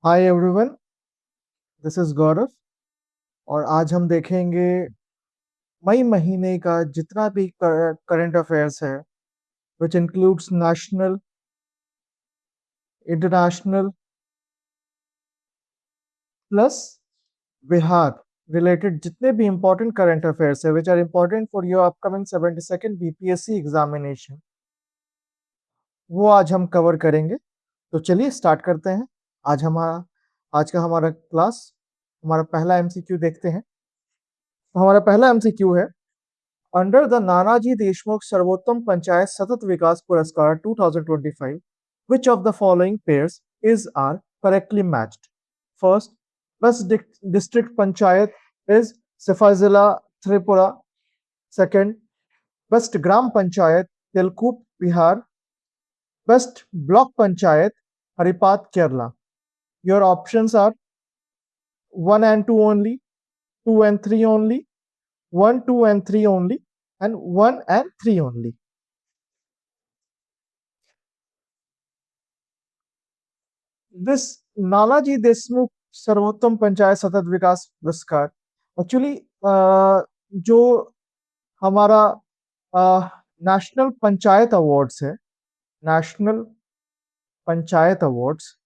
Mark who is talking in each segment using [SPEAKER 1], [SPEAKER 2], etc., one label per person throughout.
[SPEAKER 1] Hi everyone, this is गौरव। और आज हम देखेंगे मई महीने का जितना भी करंट अफेयर्स है, which includes national, international plus Bihar related जितने भी इंपॉर्टेंट करंट अफेयर्स है which are important for your upcoming 72nd BPSC examination, वो आज हम कवर करेंगे। तो चलिए स्टार्ट करते हैं। आज का हमारा क्लास, हमारा पहला एमसीक्यू देखते हैं। तो हमारा पहला एमसीक्यू है, अंडर द नानाजी देशमुख सर्वोत्तम पंचायत सतत विकास पुरस्कार 2025, which of the following pairs is are correctly matched? First, best district panchayat is Sifazila Tripura. Second, best gram panchayat Telkup Bihar. Best block panchayat Haripat Kerala. Your options are 1 and 2 only, 2 and 3 only, 1, 2 and 3 only, and 1 and 3 only. This नानाजी देशमुख सर्वोत्तम पंचायत सतत विकास पुरस्कार actually जो हमारा national panchayat awards है, national panchayat awards,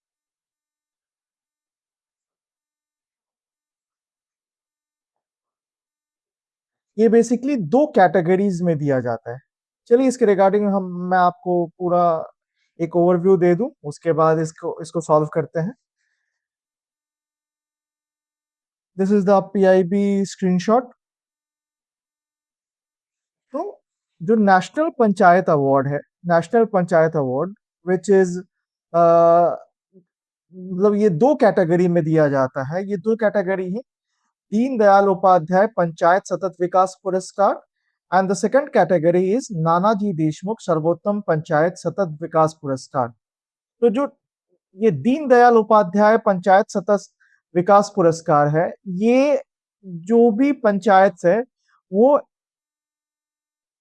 [SPEAKER 1] ये basically दो categories में दिया जाता है। चलिए इसके रिगार्डिंग मैं आपको पूरा एक ओवरव्यू दे दूं, उसके बाद इसको सॉल्व करते हैं। This is the PIB screenshot. तो जो नेशनल पंचायत अवार्ड है, national panchayat award which is मतलब ये दो कैटेगरी में दिया जाता है। ये दो कैटेगरी है, दीनदयाल उपाध्याय पंचायत सतत विकास पुरस्कार and the second category is Nanaji Deshmukh सर्वोत्तम पंचायत सतत विकास पुरस्कार। तो जो ये दीनदयाल उपाध्याय पंचायत सतत विकास पुरस्कार है, ये जो भी पंचायत है वो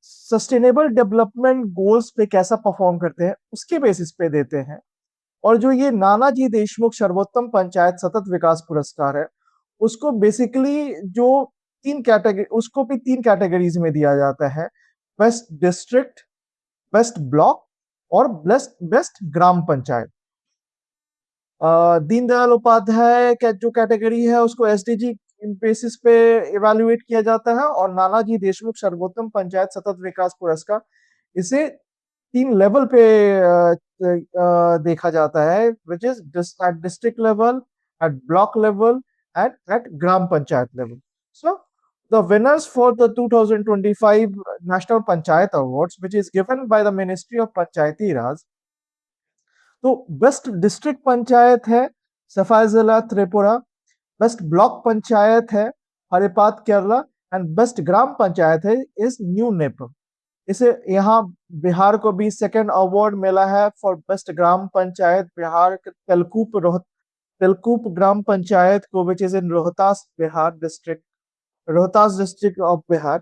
[SPEAKER 1] सस्टेनेबल डेवलपमेंट गोल्स पे कैसा परफॉर्म करते हैं उसके बेसिस पे देते हैं। और जो ये नानाजी देशमुख सर्वोत्तम पंचायत सतत विकास पुरस्कार है, उसको बेसिकली जो तीन कैटेगरी उसको भी तीन कैटेगरीज में दिया जाता है, बेस्ट डिस्ट्रिक्ट, बेस्ट ब्लॉक और बेस्ट बेस्ट ग्राम पंचायत। दीनदयाल उपाध्याय जो कैटेगरी है उसको एसडीजी बेसिस पे इवेल्युएट किया जाता है, और नानाजी देशमुख सर्वोत्तम पंचायत सतत विकास पुरस्कार इसे तीन लेवल पे देखा जाता है, which is at district level, at block level and at gram panchayat level. So the winners for the 2025 National Panchayat Awards, which is given by the Ministry of Panchayati Raj, तो बेस्ट डिस्ट्रिक्ट पंचायत है सफाई जिला Tripura, best block panchayat है हरिपात Kerala, and best gram panchayat है इस new नेपम। इसे यहाँ बिहार को भी सेकंड अवार्ड मिला है फॉर बेस्ट ग्राम पंचायत। बिहार के तेलकूप ग्राम पंचायत को, which is in Rohtas Bihar district, Rohtas district of Bihar.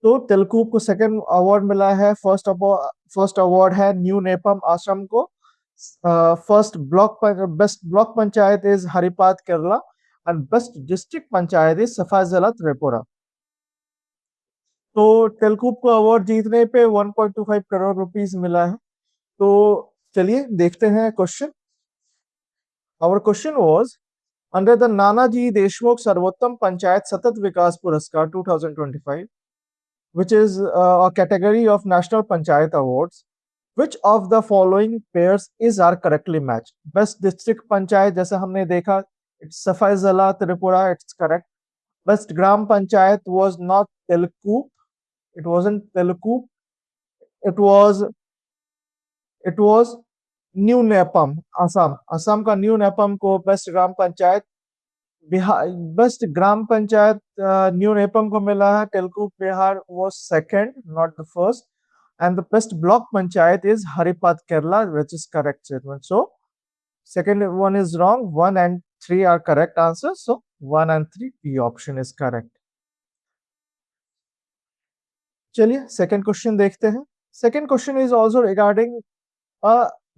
[SPEAKER 1] तो तेलकूप को सेकंड अवार्ड मिला है। फर्स्ट अवार्ड है न्यू नेपम आश्रम को। First block best block panchayat is Haripad Kerala, and best district panchayat is Sepahijala Tripura. तो तेलकूप को अवार्ड जीतने पे 1.25 करोड़ रुपीस मिला है। तो चलिए देखते हैं question. Our question was, under the Nanaji Deshmukh सर्वोत्तम पंचायत सतत विकास पुरस्कार 2025, which is a category of National Panchayat Awards, which of the following pairs is are correctly matched? Best District Panchayat, जैसे हमने देखा, it's Safai Zala Tripura, it's correct. Best Gram Panchayat was not Telkup, it wasn't Telkup, it was it was New Nepam, Assam. Assam का New Nepam को Best Gram Panchayat, Bihar best gram panchayat new Nepam को मिला है। Telugu Bihar was second, not the first, and the best block panchayat is Haripat Kerala, which is correct statement. So second one is wrong, 1 and 3 are correct answers, so 1 and 3 B option is correct. चलिए second question देखते हैं। Second question is also regarding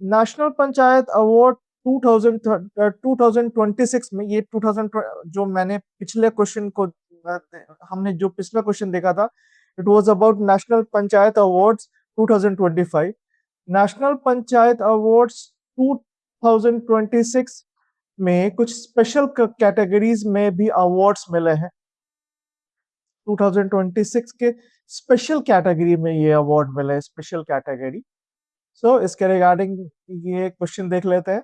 [SPEAKER 1] national panchayat award 2026 में ये 2000 जो मैंने पिछले question को हमने जो पिछला क्वेश्चन देखा था, it was about national panchayat awards 2025। National panchayat awards 2026 में कुछ स्पेशल कैटेगरीज में भी अवार्ड्स मिले हैं। 2026 के स्पेशल कैटेगरी में ये अवार्ड मिले, स्पेशल कैटेगरी। सो इसके रिगार्डिंग ये क्वेश्चन देख लेते हैं।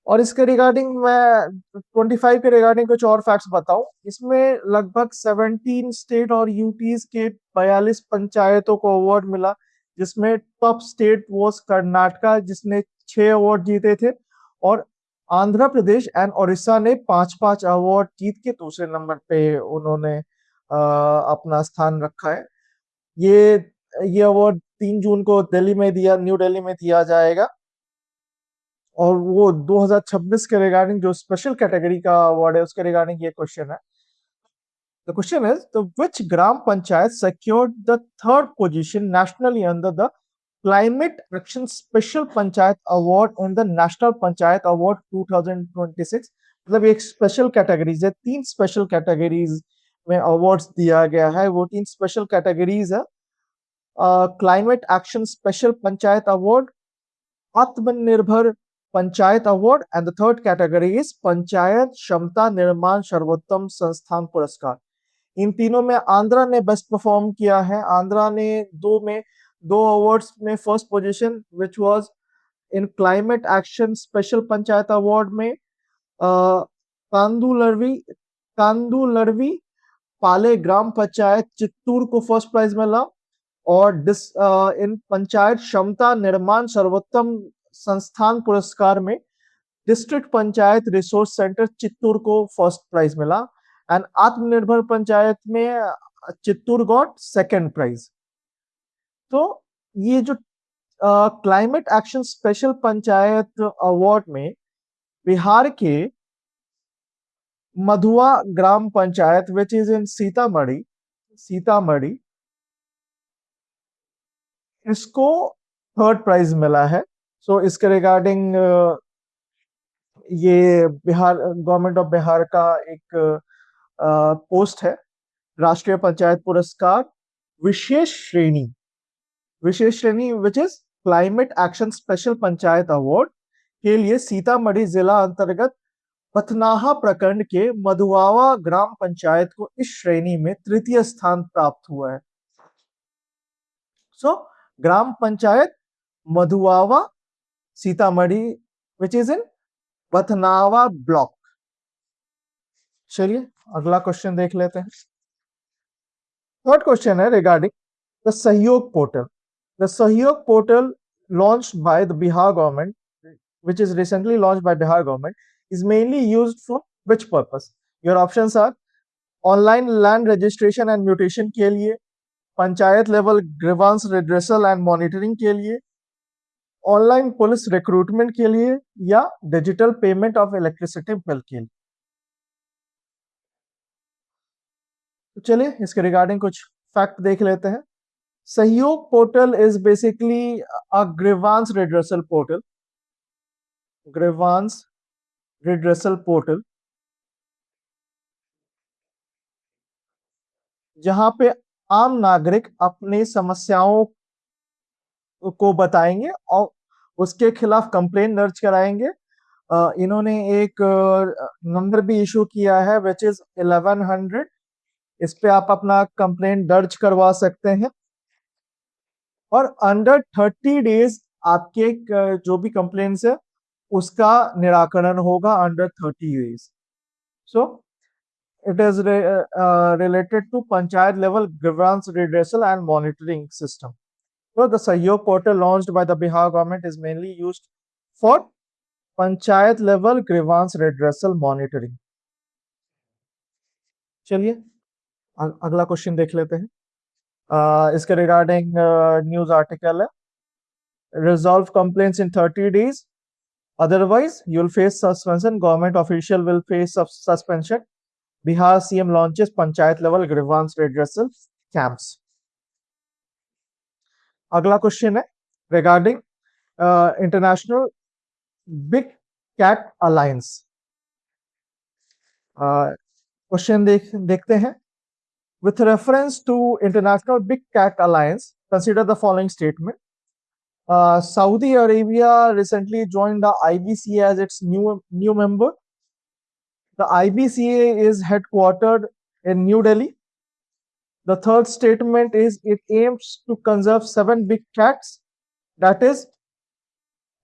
[SPEAKER 1] और इसके रिगार्डिंग मैं 25 के रिगार्डिंग कुछ और फैक्ट्स बताऊं। इसमें लगभग 17 स्टेट और यूटीज के 42 पंचायतों को अवार्ड मिला, जिसमें टॉप स्टेट वाज कर्नाटका जिसने 6 अवार्ड जीते थे, और आंध्र प्रदेश एंड उड़ीसा ने 5-5 अवार्ड जीत के दूसरे नंबर पे उन्होंने अपना स्थान रखा है। ये अवार्ड 3 जून को न्यू दिल्ली में दिया जाएगा। और वो 2026 के रिगार्डिंग जो स्पेशल कैटेगरी का अवार्ड है उसके रिगार्डिंग ये क्वेश्चन है। The question is, which gram panchayat secured the third position nationally under the Climate Action Special Panchayat Award on the National Panchayat Award 2026? मतलब एक स्पेशल कैटेगरीज है, 3 special categories में awards दिया गया है। वो 3 स्पेशल कैटेगरीज है, climate action special panchayat award, आत्मनिर्भर panchayat award, and the third category is panchayat क्षमता निर्माण सर्वोत्तम संस्थान पुरस्कार। इन तीनों में आंध्रा ने बेस्ट परफॉर्म किया है। आंध्रा ने दो अवार्ड्स में first position, which was in climate action special panchayat award में कांदुलरवी पाले ग्राम पंचायत चित्तूर को फर्स्ट प्राइज मिला, और इन पंचायत क्षमता निर्माण सर्वोत्तम संस्थान पुरस्कार में district panchayat resource centre Chittoor को फर्स्ट प्राइज मिला, एंड आत्मनिर्भर पंचायत में चित्तूर गॉट सेकंड प्राइज। तो ये जो climate action special panchayat award में बिहार के Madhua gram panchayat which is in Sitamarhi इसको थर्ड प्राइज मिला है। सो इसके रिगार्डिंग ये बिहार गवर्नमेंट ऑफ बिहार का एक पोस्ट है, राष्ट्रीय पंचायत पुरस्कार विशेष श्रेणी which is climate action special panchayat award के लिए सीतामढ़ी जिला अंतर्गत पथनाहा प्रखंड के मधुआवा ग्राम पंचायत को इस श्रेणी में तृतीय स्थान प्राप्त हुआ है। So gram panchayat Madhuawa Sitamarhi which is in Pathnawa block. चलिए अगला क्वेश्चन देख लेते हैं। थर्ड क्वेश्चन है regarding the Sahyog portal. The Sahyog portal launched by the Bihar government, which is recently launched by Bihar government, is mainly used for which purpose? Your options are online land registration and mutation के लिए, panchayat level grievance redressal and monitoring के लिए, online police recruitment के लिए, या digital payment of electricity bill के लिए। तो चलिए इसके रिगार्डिंग कुछ फैक्ट देख लेते हैं। सहयोग portal is basically a grievance redressal portal, जहां पे आम नागरिक अपनी समस्याओं को बताएंगे और उसके खिलाफ कंप्लेन दर्ज कराएंगे। इन्होंने एक नंबर भी इशू किया है विच इज 1100। इस पे आप अपना कंप्लेन दर्ज करवा सकते हैं, और अंडर 30 डेज आपके जो भी कंप्लेंट्स है उसका निराकरण होगा under 30 days. So it is related to panchayat level grievance redressal and monitoring system. So the Sahyog portal launched by the Bihar government is mainly used for panchayat level grievance redressal monitoring. चलिए अगला question देख लेते हैं। इसके regarding news article है, resolve complaints in 30 days, otherwise you will face suspension, government official will face suspension, Bihar CM launches panchayat level grievance redressal camps. अगला question है regarding international big cat alliance. Question देखते हैं। With reference to International Big Cat Alliance, consider the following statement. Saudi Arabia recently joined the IBCA as its new member. The IBCA is headquartered in New Delhi. The third statement is it aims to conserve 7 big cats, that is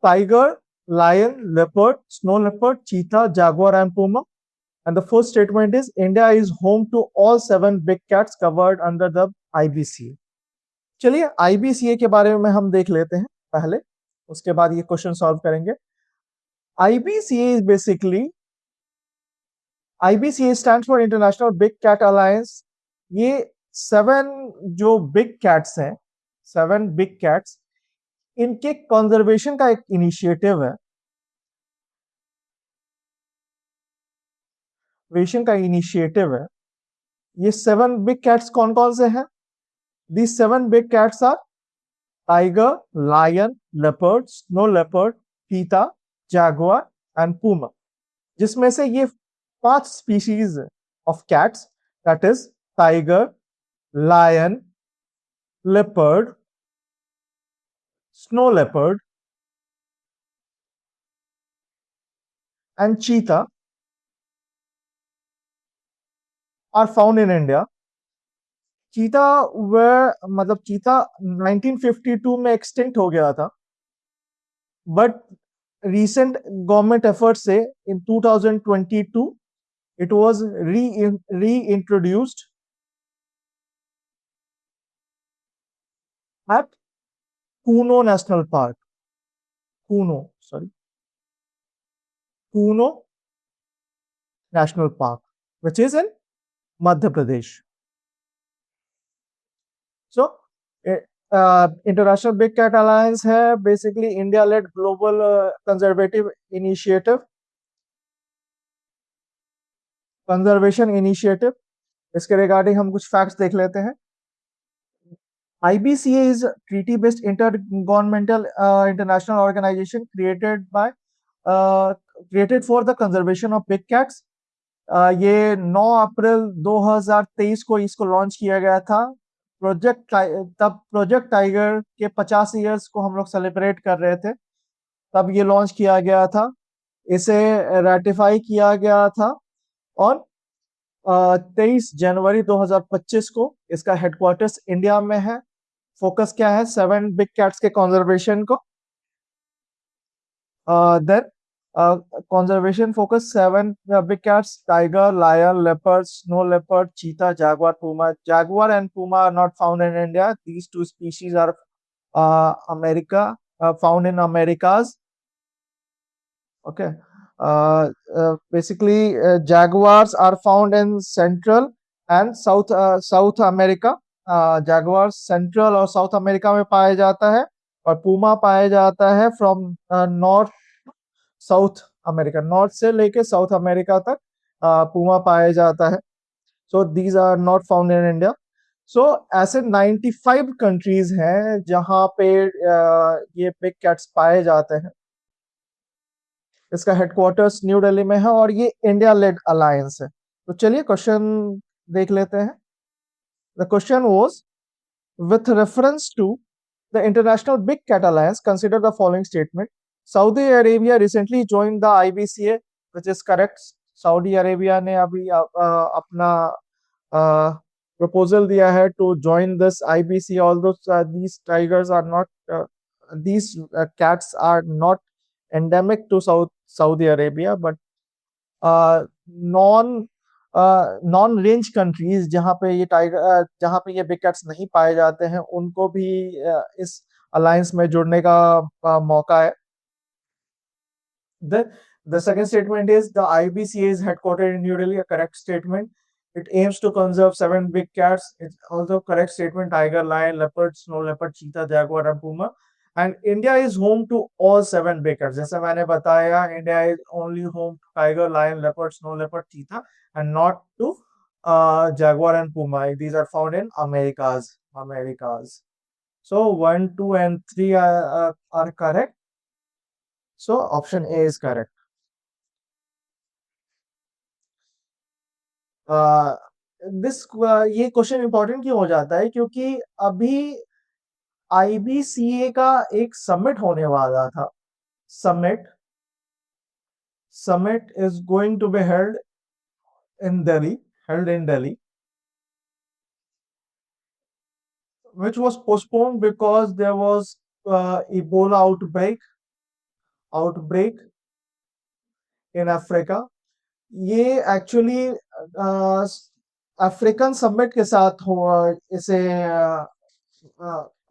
[SPEAKER 1] tiger, lion, leopard, snow leopard, cheetah, jaguar, and puma. And the fourth statement is India is home to all 7 big cats covered under the IBCA. चलिए IBCA के बारे में हम देख लेते हैं पहले, उसके बाद ये क्वेश्चन सॉल्व करेंगे। IBCA is basically, IBCA stands for international big cat alliance. ये 7 जो बिग कैट्स हैं, 7 बिग कैट्स, इनके कंजर्वेशन का एक इनिशिएटिव है, ये 7 बिग कैट्स कौन कौन से हैं? These 7 big cats are tiger, lion, leopard, snow leopard, cheetah, jaguar and puma, जिसमें से ये 5 species of cats, that is tiger, lion, leopard, snow leopard and cheetah are found in India. चीता मतलब चीता 1952 में एक्सटिंक्ट हो गया था, बट recent government efforts से in 2022 it was reintroduced at Kuno National Park. Kuno National Park, which is in Madhya Pradesh. So, International Big Cat Alliance है basically India-led global conservation initiative. इसके regarding हम कुछ facts देख लेते हैं। IBCA is a treaty-based intergovernmental international organization created for the conservation of big cats. ये 9 अप्रैल 2023 को इसको लॉन्च किया गया था। प्रोजेक्ट टाइगर के 50 इयर्स को हम लोग सेलिब्रेट कर रहे थे, तब ये लॉन्च किया गया था। इसे रेटिफाई किया गया था और 23 जनवरी 2025 को इसका हेडक्वार्टर्स इंडिया में है। फोकस क्या है? 7 बिग कैट्स के कंजर्वेशन को। Then conservation focus 7 big cats: tiger, lion, leopard, snow leopard, cheetah, jaguar, puma. Jaguar and puma are not found in India. These 2 species are found in Americas. Okay. Basically jaguars are found in Central and South America. jaguars Central और South America में पाया जाता है, और Puma पाया जाता है from north south America, north से लेके साउथ अमेरिका तक पूमा पाया जाता है। So these are not found in India. So ऐसे 95 कंट्रीज हैं जहां पे ये बिग कैट्स पाए जाते हैं। इसका हेडक्वार्टर्स न्यू दिल्ली में है और ये इंडिया लेड अलायंस है। तो चलिए क्वेश्चन देख लेते हैं। The question was, with reference to the International Big Cat Alliance, consider the following statement. Saudi Arabia recently joined the IBCA, which is correct. Saudi Arabia ने अभी अपना proposal दिया है to join this IBCA, although these tigers are not, these cats are not endemic to Saudi Arabia, but non range countries जहां पे ये big cats नहीं पाए जाते हैं, उनको भी इस अलायंस में जुड़ने का मौका है। The second statement is the IBCA is headquartered in New Delhi, a correct statement. It aims to conserve 7 big cats. It's also correct statement: tiger, lion, leopard, snow leopard, cheetah, jaguar and puma. And India is home to all 7 big cats. जैसे मैंने बताया, India is only home to tiger, lion, leopard, snow leopard, cheetah, and not to jaguar and puma. These are found in Americas. So 1, 2 and 3 are correct. So option A is correct. This ये question important क्यों हो जाता है, क्योंकि अभी IBCA का एक summit होने वाला था। Summit summit is going to be in Delhi, held in Delhi, which was postponed because there was Ebola outbreak in Africa. ये एक्चुअली अफ्रीकन समिट के साथ इसे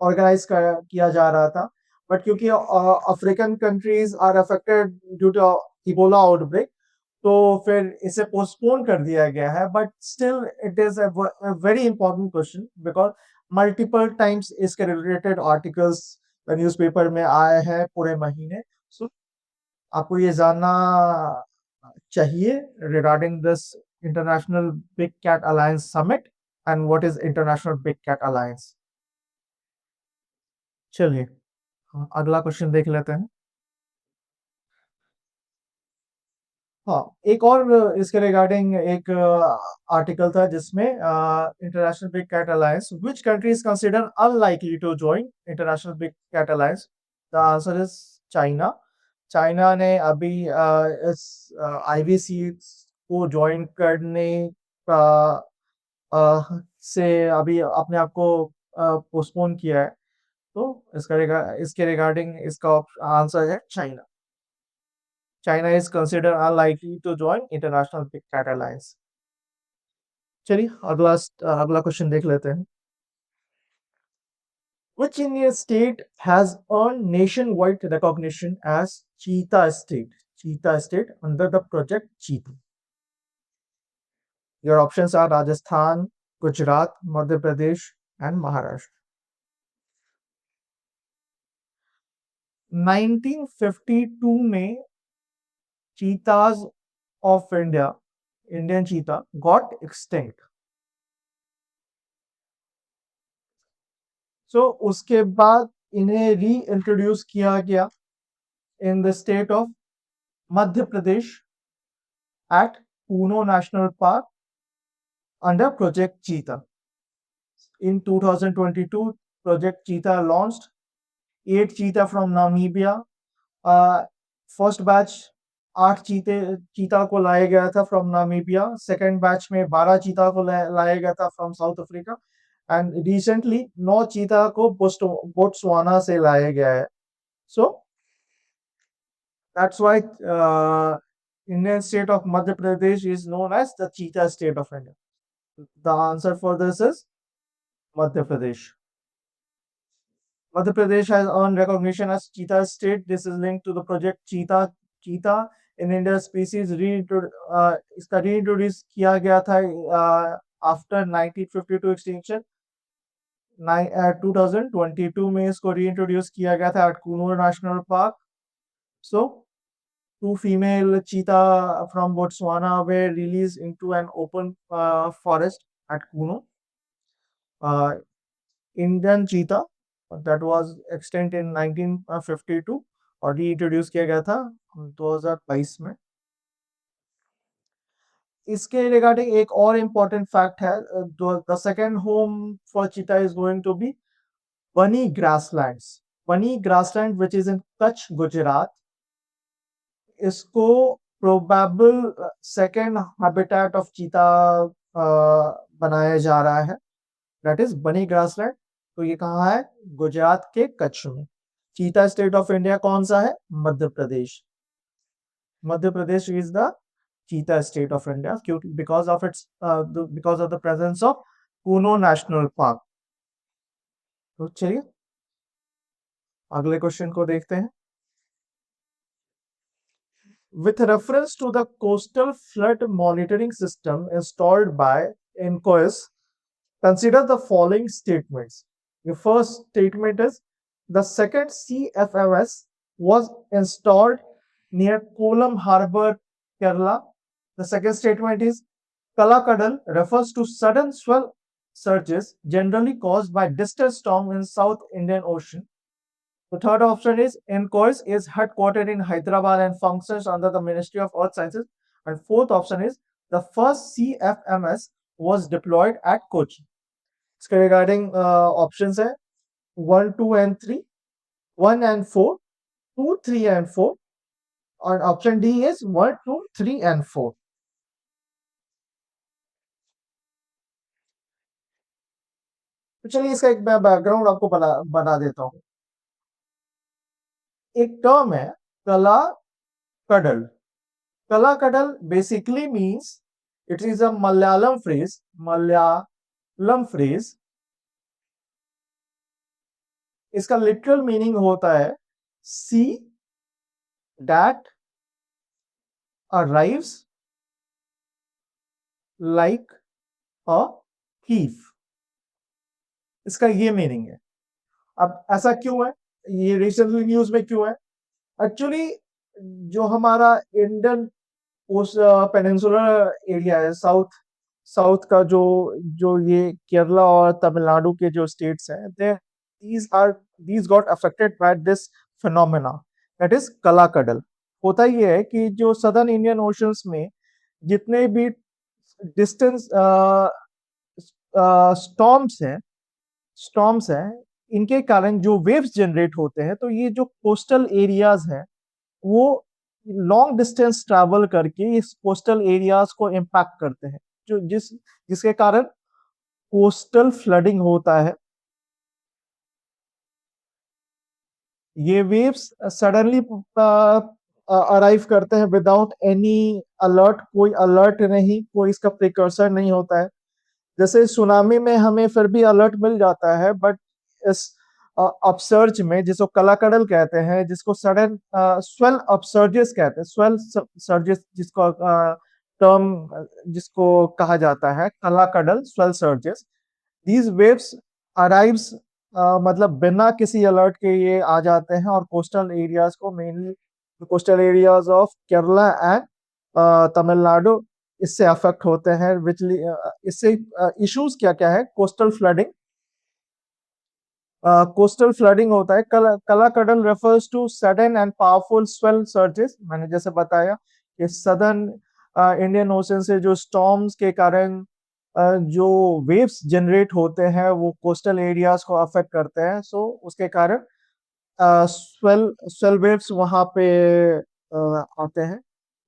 [SPEAKER 1] ऑर्गेनाइज किया जा रहा था, बट क्योंकि African countries are affected due to Ebola outbreak, तो फिर इसे पोस्टपोन कर दिया गया है। But still it is a very important question, because multiple times इसके रिलेटेड आर्टिकल्स न्यूज़पेपर में आए हैं पूरे महीने। सो आपको ये जानना चाहिए regarding this international big cat alliance summit and what is international big cat alliance. चलिए, अगला क्वेश्चन देख लेते हैं। हाँ, एक और इसके रिगार्डिंग एक आर्टिकल था जिसमें international big cat alliance, which country is consider unlikely to join international big cat alliance. The answer is China. China ने अभी इस आईवीसी को ज्वाइन करने का से अभी अपने आप को पोस्टपोन किया है। तो इसके रिगार्डिंग इसका आंसर है China. China is considered unlikely to join international big cat alliance. चलिए, अगला क्वेश्चन देख लेते हैं। Which Indian state has earned nationwide recognition as Cheetah State? Cheetah State under the project Cheetah. Your options are Rajasthan, Gujarat, Madhya Pradesh, and Maharashtra. 1952 में cheetahs of India, Indian cheetah got extinct. So उसके बाद इन्हें reintroduce किया गया in the state of Madhya Pradesh at Kuno national park under project cheetah. In 2022 project चीता launched 8 चीता from Namibia. First batch 8 चीता को लाया गया था फ्रॉम नामीबिया। सेकेंड बैच में 12 चीता को लाया गया था from south Africa, and recently 9 चीता को बोट्सवाना से लाया गया है। So that's why Indian state of Madhya Pradesh is known as the cheetah state of India. The answer for this is Madhya Pradesh. Madhya Pradesh has earned recognition as cheetah state. This is linked to the project Cheetah. Cheetah in India species इसका reintroduce किया गया था after 1952 extinction। 2022 में इसको reintroduce किया गया था at Kuno National Park. So 2 female cheetah from Botswana were released into an open forest at Kuno. Indian cheetah that was extinct in 1952 और reintroduce किया गया था 2022 में। इसके रिगार्डिंग एक और इम्पोर्टेंट फैक्ट है, the second home for cheetah is going to be Banni grasslands. Banni grassland which is in Kutch, Gujarat. इसको प्रोबेबल सेकेंड हैबिटेट ऑफ चीता बनाया जा रहा है, दैट इज बनी ग्रासलैंड। तो ये कहाँ है? गुजरात के कच्छ में। चीता स्टेट ऑफ इंडिया कौन सा है? Madhya Pradesh. Madhya Pradesh is the cheetah state of India because of the presence of Kuno national park. तो चलिए अगले क्वेश्चन को देखते हैं। With reference to the coastal flood monitoring system installed by NCOIS, consider the following statements. The first statement is the second CFMS was installed near Kollam Harbour, Kerala. The second statement is Kalakadal refers to sudden swell surges generally caused by distant storm in South Indian Ocean. The third option is INCOIS is headquartered in Hyderabad and functions under the Ministry of Earth Sciences. And fourth option is the first CFMS was deployed at Kochi. इसके regarding options है 1, 2 and 3, 1 and 4, 2, 3 and 4, और option D is 1, 2, 3 and 4. तो चलिए इसका एक मैं background आपको बना देता हूँ. एक टर्म है कला कडल. कला cuddle basically means it is a Malayalam phrase. इसका लिटरल मीनिंग होता है सी that arrives like a thief. इसका ये मीनिंग है. अब ऐसा क्यों है, ये रिसेंटली न्यूज में क्यों है? एक्चुअली जो हमारा इंडियन पेनिनसुलर एरिया है, साउथ का जो ये केरला और तमिलनाडु के जो स्टेट्स हैं, these got affected by this phenomena, that is कला कडल. होता ये है कि जो सदर्न इंडियन ओशंस में जितने भी डिस्टेंस स्टॉर्म्स हैं, इनके कारण जो वेव्स जनरेट होते हैं, तो ये जो कोस्टल एरियाज हैं वो लॉन्ग डिस्टेंस ट्रैवल करके इस कोस्टल एरियाज को इम्पैक्ट करते हैं, जिसके कारण कोस्टल फ्लडिंग होता है. ये वेव्स सडनली अराइव करते हैं विदाउट एनी अलर्ट, कोई अलर्ट नहीं, कोई इसका प्रिकर्सर नहीं होता है. जैसे सुनामी में हमें फिर भी अलर्ट मिल जाता है, बट इस अपसर्ज में, जिसको कलाकडल कहते हैं, जिसको सडन स्वेल अपसर्जेस कहते हैं, स्वेल सर्जेस जिसको टर्म जिसको कहा जाता है, Kallakkadal swell surges. These waves arrives मतलब बिना किसी अलर्ट के ये आ जाते हैं और कोस्टल एरियाज को, mainly coastal areas of Kerala and Tamil Nadu, इससे अफेक्ट होते हैं. इससे इश्यूज क्या क्या है? Coastal flooding. कोस्टल फ्लडिंग होता है. Kallakkadal refers to sudden and powerful swell surges. मैंने जैसे बताया कि सदर्न इंडियन ओशन से जो स्टॉर्म्स के कारण जो वेव्स जनरेट होते हैं वो कोस्टल एरियाज को अफेक्ट करते हैं. सो उसके कारण स्वेल वेव्स वहां पे आते हैं,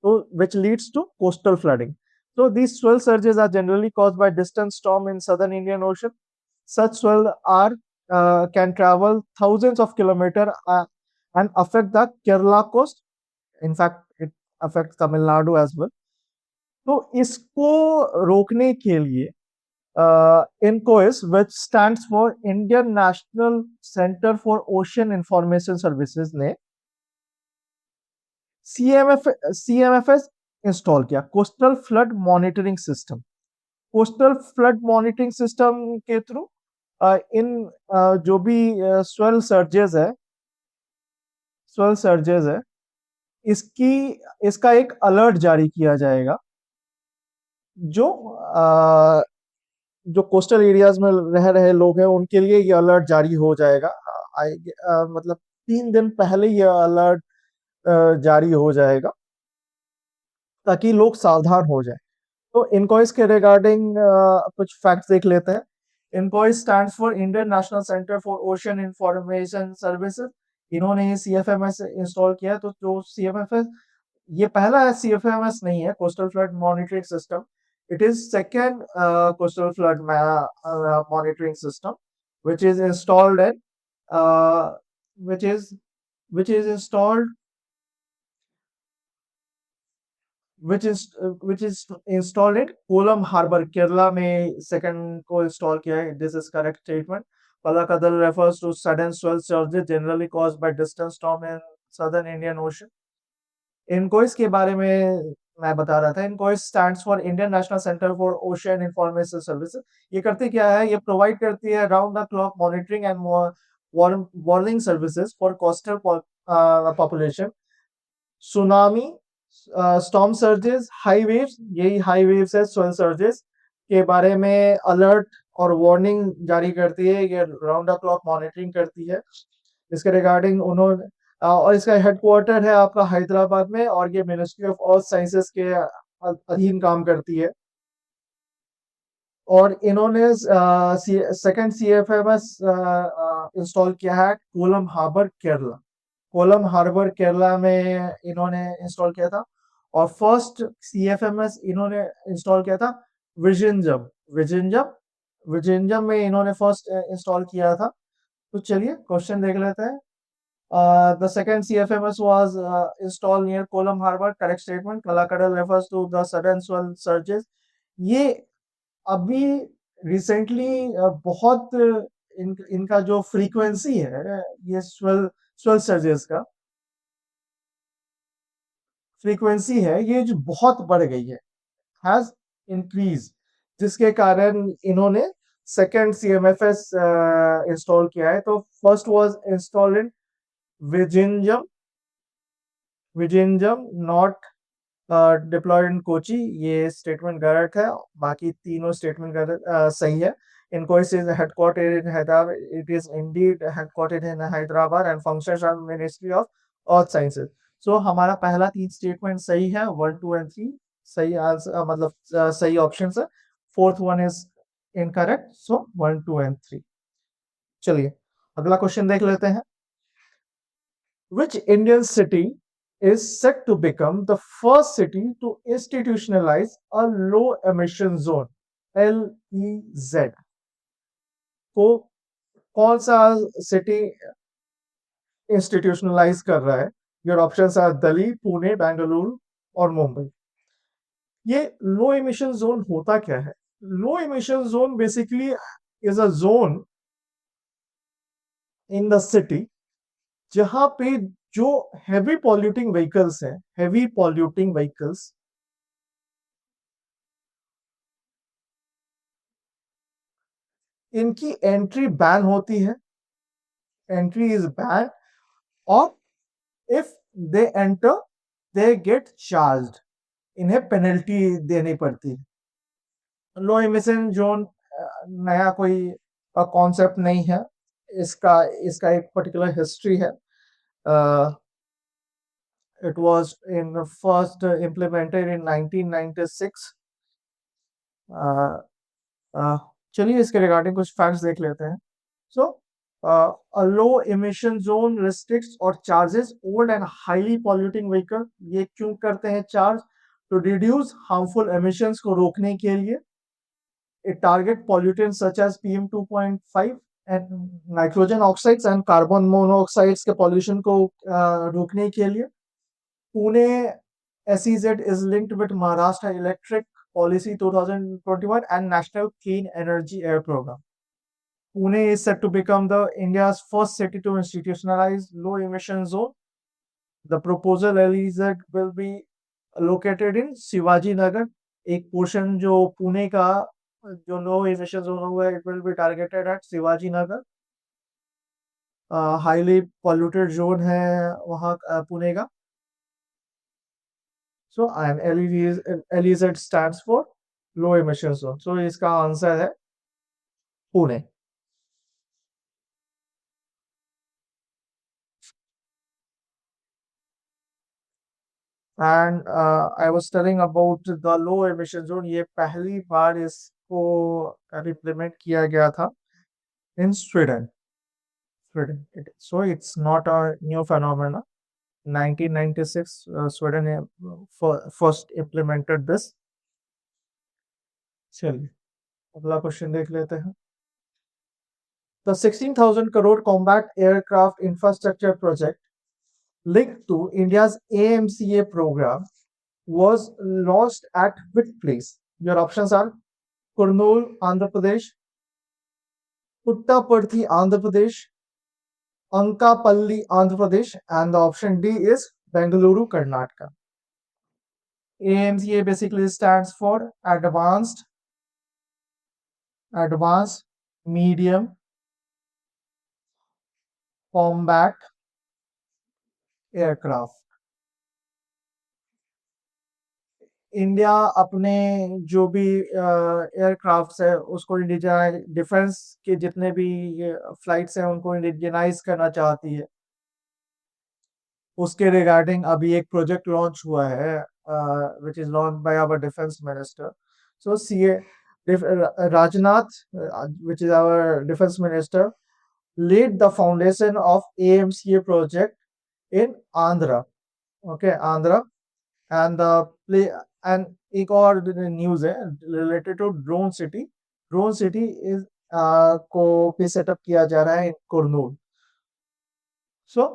[SPEAKER 1] so which leads to coastal flooding. So these swell surges are generally caused by distant storm in southern Indian Ocean. Such swell can travel thousands of kilometers and affect the Kerala coast. In fact, it affects Tamil Nadu as well. तो इसको रोकने के लिए INCOIS, which stands for Indian National Center for Ocean Information Services, ने CMFS install किया, coastal flood monitoring system. Coastal flood monitoring system के through इन जो भी स्वेल सर्जेस है, इसका एक अलर्ट जारी किया जाएगा. जो कोस्टल एरियाज में रह रहे लोग हैं उनके लिए ये अलर्ट जारी हो जाएगा. मतलब 3 दिन पहले ये अलर्ट जारी हो जाएगा ताकि लोग सावधान हो जाएं. तो INCOIS के रिगार्डिंग कुछ फैक्ट्स देख लेते हैं. INCOIS stands for Indian national centre for ocean information services. इन्होंने ये CFMS इंस्टॉल किया. तो जो CFMS, ये पहला CFMS नहीं है, coastal flood monitoring system. It is second coastal flood monitoring system which is installed at which is installed which is installed at Kollam Harbor, Kerala में सेकंड को इंस्टॉल किया है. This is correct statement. Palakadal refers to sudden swell surges generally caused by distant storm in southern Indian Ocean. INCOIS के बारे में मैं बता रहा था. INCOIS stands for Indian National Center for Ocean Information Services. ये करती क्या है? ये प्रोवाइड करती है round the clock monitoring and warning services for coastal population. Tsunami, storm surges, high waves, यही हाई वेव्स है, स्वेल सर्जेस के बारे में अलर्ट और वार्निंग जारी करती है. ये राउंड द क्लॉक मॉनिटरिंग करती है. इसके रिगार्डिंग उन्होंने और इसका हेडक्वार्टर है आपका हैदराबाद में, और ये मिनिस्ट्री ऑफ अर्थ साइंसेस के अधीन काम करती है। और इन्होंने सेकंड सीएफएमएस इंस्टॉल किया है कोलम हार्बर केरला। कोलम हार्बर केरला में इन्होंने इंस्टॉल किया था। और फर्स्ट सीएफएमएस इन्होंने इंस्टॉल किया था विजिंजम विजिंजम विजिंजम में इन्होंने फर्स्ट इंस्टॉल किया था। तो चलिए क्वेश्चन देख लेते हैं। The second CFMS was installed near Kollam Harbor. Correct statement. Kallakadal refers to the sudden swell surges. ये अभी रिसेंटली बहुत इनका जो फ्रीक्वेंसी है, ये स्वेल स्वेल सर्जेस का फ्रीक्वेंसी है, ये जो बहुत बढ़ गई है, हैज इंक्रीज, जिसके कारण इन्होंने सेकेंड सीएमएफएस इंस्टॉल किया है। तो first was installed in Vizhinjam Vizhinjam not deployed in Kochi. ये स्टेटमेंट गलत है, बाकी तीनों स्टेटमेंट गलत सही है। INCOIS is headquartered in Hyderabad, it is indeed headquartered in Hyderabad and functions on ministry of earth sciences. So हमारा पहला तीन स्टेटमेंट सही है, 1 2 एंड 3 सही आंसर, मतलब सही ऑप्शन है। Fourth one is incorrect, so 1 2 and 3। चलिए अगला क्वेश्चन देख लेते हैं। Which Indian city is set to become the first city to institutionalize a low emission zone LEZ? को कौन सा सिटी इंस्टीट्यूशनलाइज कर रहा है? Your options are Delhi, Pune, Bengaluru और मुंबई। ये लो एमिशन जोन होता क्या है? Low emission zone basically is a zone in the city जहां पे जो हैवी पॉल्यूटिंग व्हीकल्स हैं, हैवी पॉल्यूटिंग व्हीकल्स, इनकी एंट्री बैन होती है। एंट्री इज बैन, और if they enter they get charged, इन्हें पेनल्टी देनी पड़ती है। लो इमिशन जोन नया कोई कॉन्सेप्ट नहीं है, इसका इसका एक पर्टिकुलर हिस्ट्री है। It was in first implemented in 1996। चलिए इसके रिगार्डिंग कुछ फैक्ट्स देख लेते हैं। सो a low emission zone restricts or charges old and highly polluting vehicle। ये क्यों करते हैं charge? to reduce harmful emissions को रोकने के लिए। it target pollutants such as PM 2.5 and nitrogen oxides and carbon monoxides के pollution को रोकने के लिए। Pune SEZ is linked with Maharashtra Electric Policy 2021 and National Clean Energy Air Program। Pune is set to become the India's first city to institutionalize low emission zone। The proposal LEZ will be located in Shivaji Nagar। एक portion जो पुणे का जो low emission zone हुआ है, it will be targeted at Shivaji Nagar. Highly polluted zone है वहाँ पुणे का। So LEZ stands for low emission zone. So इसका आंसर है Pune. And I was telling about the low emission zone. ये पहली बार इसको इम्प्लीमेंट किया गया था in Sweden. So it's not a new phenomena. 1996 Sweden first implemented this। चलिए अगला क्वेश्चन देख लेते हैं। The 16,000 crore combat aircraft infrastructure project linked to India's AMCA program was launched at which place? Your options are Kurnool, Andhra Pradesh, Puttaparthi, Andhra Pradesh, Ankapalli, Andhra Pradesh, and the option D is Bengaluru, Karnataka। AMCA basically stands for Advanced Medium Combat Aircraft। India अपने जो भी aircrafts है उसको defence के जितने भी flights हैं उनको इंडियनाइज करना चाहती है। उसके रिगार्डिंग अभी एक प्रोजेक्ट लॉन्च हुआ है which is launch by our defence minister. So सीए Rajnath, which is our defense minister, laid the foundation of AMCA project in Andhra. Okay, Andhra. And play and एक और न्यूज है related to drone city. Drone city is को भी setup किया जा रहा है in Kurnool. So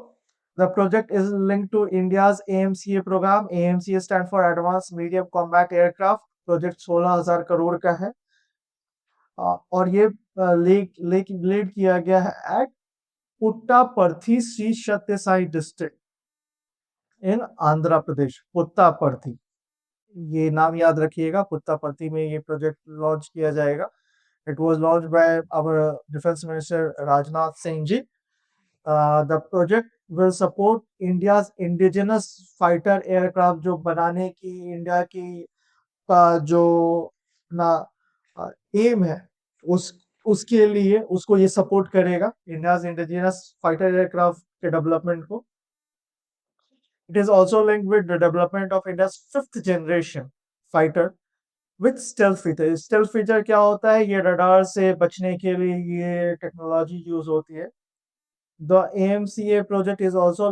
[SPEAKER 1] the project is linked to India's AMCA program. AMCA stand for Advanced Medium Combat Aircraft। Project 16,000 crore का है। और ये लीड किया गया है एट पुट्टापर्थी श्री सत्य साई डिस्ट्रिक्ट इन आंध्र प्रदेश। पुट्टापर्थी, ये नाम याद रखिएगा, पुट्टापर्थी में ये प्रोजेक्ट लॉन्च किया जाएगा। It was launch by our defence minister Rajnath Singh ji. The project will support India's indigenous fighter aircraft, जो बनाने की इंडिया की का जो ना एम है उस उसके लिए उसको ये सपोर्ट करेगा इंडियाज इंडिजिनस फाइटर एयरक्राफ्ट के डेवलपमेंट को। It is also linked with the development of India's fifth generation fighter with stealth feature. Stealth feature क्या होता है? ये रडार से बचने के लिए ये टेक्नोलॉजी यूज होती है। The AMCA project is also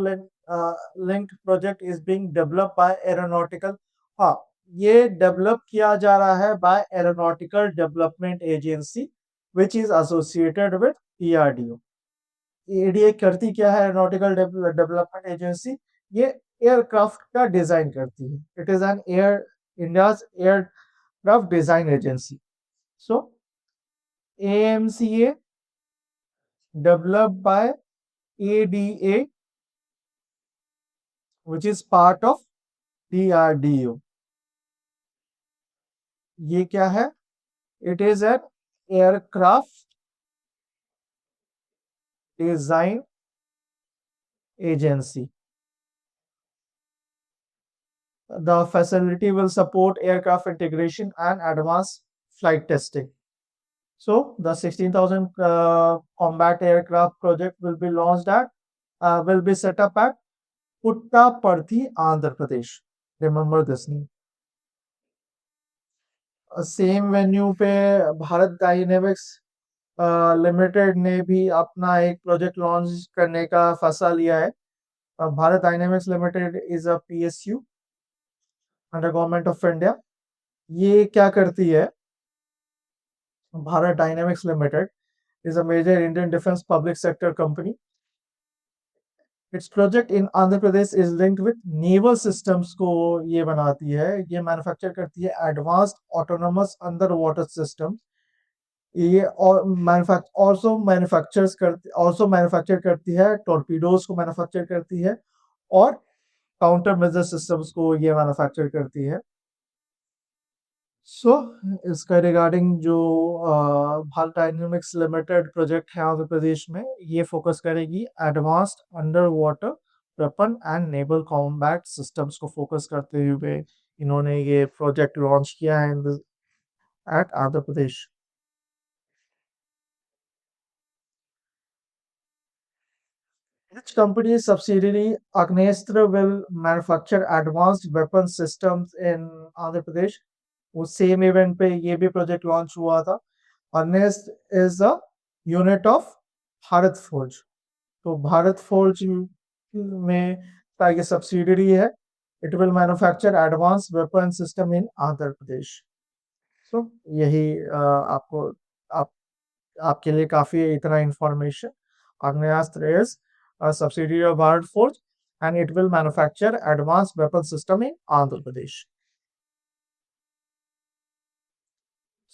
[SPEAKER 1] linked project is being developed by aeronautical। हाँ, ये डेवलप किया जा रहा है by aeronautical development agency which is associated with DRDO। ADA करती क्या है? एरोनॉटिकल डेवलपमेंट एजेंसी ये एयरक्राफ्ट का डिजाइन करती है। It is an India's aircraft design agency. So AMCA developed by ADA which is part of DRDO। ये क्या है? It is an aircraft design agency. The facility will support aircraft integration and advanced flight testing। So the 16,000 combat aircraft project will be launched at will be set up at Puttaparthi, Andhra Pradesh। Remember this name। Same venue पे Bharat dynamics limited ने भी अपना एक project launch करने का फैसला लिया है। Bharat dynamics limited is a PSU under government of India. ये क्या करती है? Bharat dynamics limited is a major Indian defence public sector company. Its project in Andhra Pradesh is linked with naval systems को ये बनाती है। ये मैन्युफैक्चर करती है advanced autonomous under water system. ये और मैन्युफैक्चर करती है टॉर्पीडोज को मैन्युफैक्चर करती है और काउंटर मेजर सिस्टम्स को ये मैन्युफैक्चर करती है। सो इसका रिगार्डिंग जो भारत डायनेमिक्स लिमिटेड प्रोजेक्ट है आंध्र प्रदेश में, ये फोकस करेगी advanced under water weapon and naval combat systems को फोकस करते हुए इन्होंने ये प्रोजेक्ट लॉन्च किया है at Andhra Pradesh. Which company's subsidiary Agnestra will manufacture advanced weapon systems in Andhra Pradesh? उस सेम इवेंट पे ये भी प्रोजेक्ट लॉन्च हुआ था। Agnest is a unit of Bharat Forge. तो भारत फोर्ज में का ये सब्सिडियरी है। It will manufacture advance weapon system in Andhra Pradesh. So यही आपको आप आपके लिए काफी इतना information. Agneyastra is a subsidiary of Bharat Forge and it will manufacture advanced weapon system in Andhra Pradesh।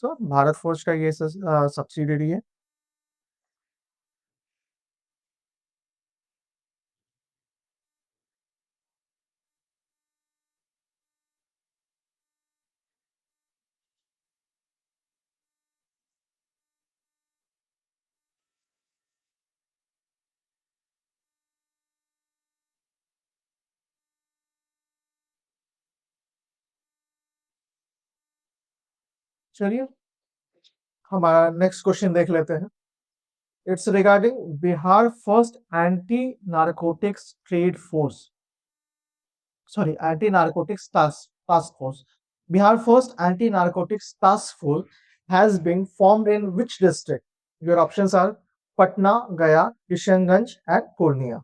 [SPEAKER 1] So Bharat forge का ये सब्सिडियरी है। चलिए हमारा नेक्स्ट क्वेश्चन देख लेते हैं। It's regarding Bihar first anti narcotics trade force, sorry anti narcotics task force. Bihar first anti-narcotics task force has been formed in which district? Your options are Patna, Gaya, Kishanganj and Purnia.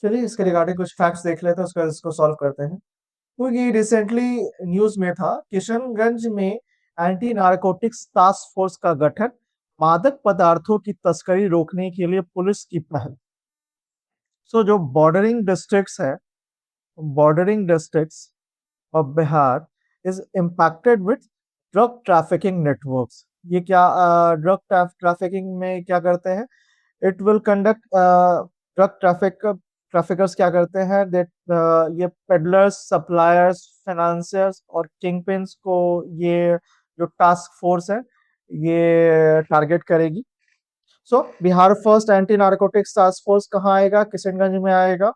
[SPEAKER 1] चलिए इसके regarding कुछ facts देख लेते हैं, उसका इसको solve करते हैं। तो ये रिसेंटली न्यूज में था, किशनगंज में एंटी नारकोटिक्स टास्क फोर्स का गठन, मादक पदार्थों की तस्करी रोकने के लिए पुलिस की पहल। सो जो bordering districts of Bihar is impacted with drug trafficking networks. ये क्या ड्रग ट्रैफिकिंग में क्या करते हैं? It will conduct drug traffickers क्या करते हैं दैट ये पेडलर्स, सप्लायर्स, फाइनेंसियर्स और किंगपिन्स को ये जो टास्क फोर्स है ये टारगेट करेगी। So Bihar first anti narcotics task force कहाँ आएगा? किशनगंज में आएगा।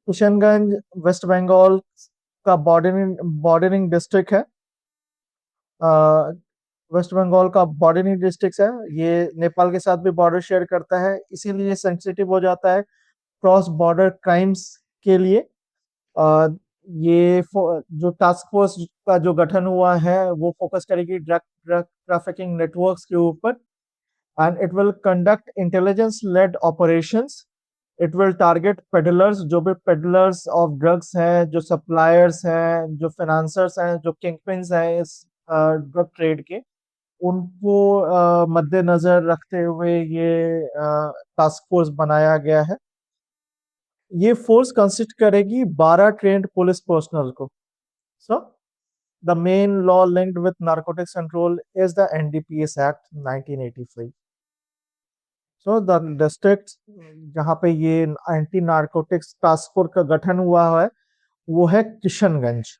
[SPEAKER 1] किशनगंज वेस्ट बंगाल का बॉर्डरिंग डिस्ट्रिक्ट है, वेस्ट बंगाल का बॉर्डरिंग डिस्ट्रिक्ट है, ये नेपाल के साथ भी बॉर्डर शेयर करता है, इसीलिए सेंसिटिव हो जाता है क्रॉस बॉर्डर क्राइम्स के लिए। ये जो टास्क फोर्स का जो गठन हुआ है वो फोकस करेगी ड्रग ट्रैफिकिंग नेटवर्क्स के ऊपर, and it will conduct intelligence led operations. It will target peddlers, जो भी पेडलर्स ऑफ ड्रग्स हैं, जो सप्लायर्स हैं, जो फाइनेंसर्स हैं, जो किंगपिन्स हैं इस ड्रग ट्रेड के, उनको मद्देनजर रखते हुए ये टास्क फोर्स बनाया गया है। ये फोर्स कंसिस्ट करेगी 12 ट्रेंड पुलिस पर्सनल को। So the main law linked with narcotics control is the NDPS act 1985। So the district जहाँ पे ये एंटी नारकोटिक्स टास्क फोर्स का गठन हुआ है वो है Kishanganj.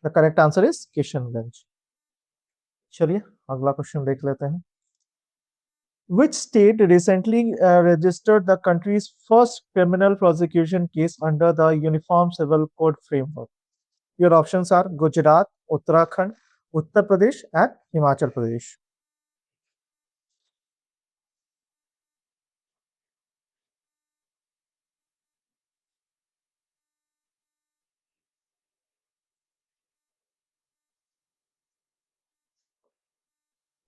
[SPEAKER 1] The correct answer is Kishanganj. चलिए अगला क्वेश्चन देख लेते हैं। Which state recently registered the country's first criminal prosecution case under the Uniform Civil Code framework? Your options are Gujarat, Uttarakhand, Uttar Pradesh, and Himachal Pradesh.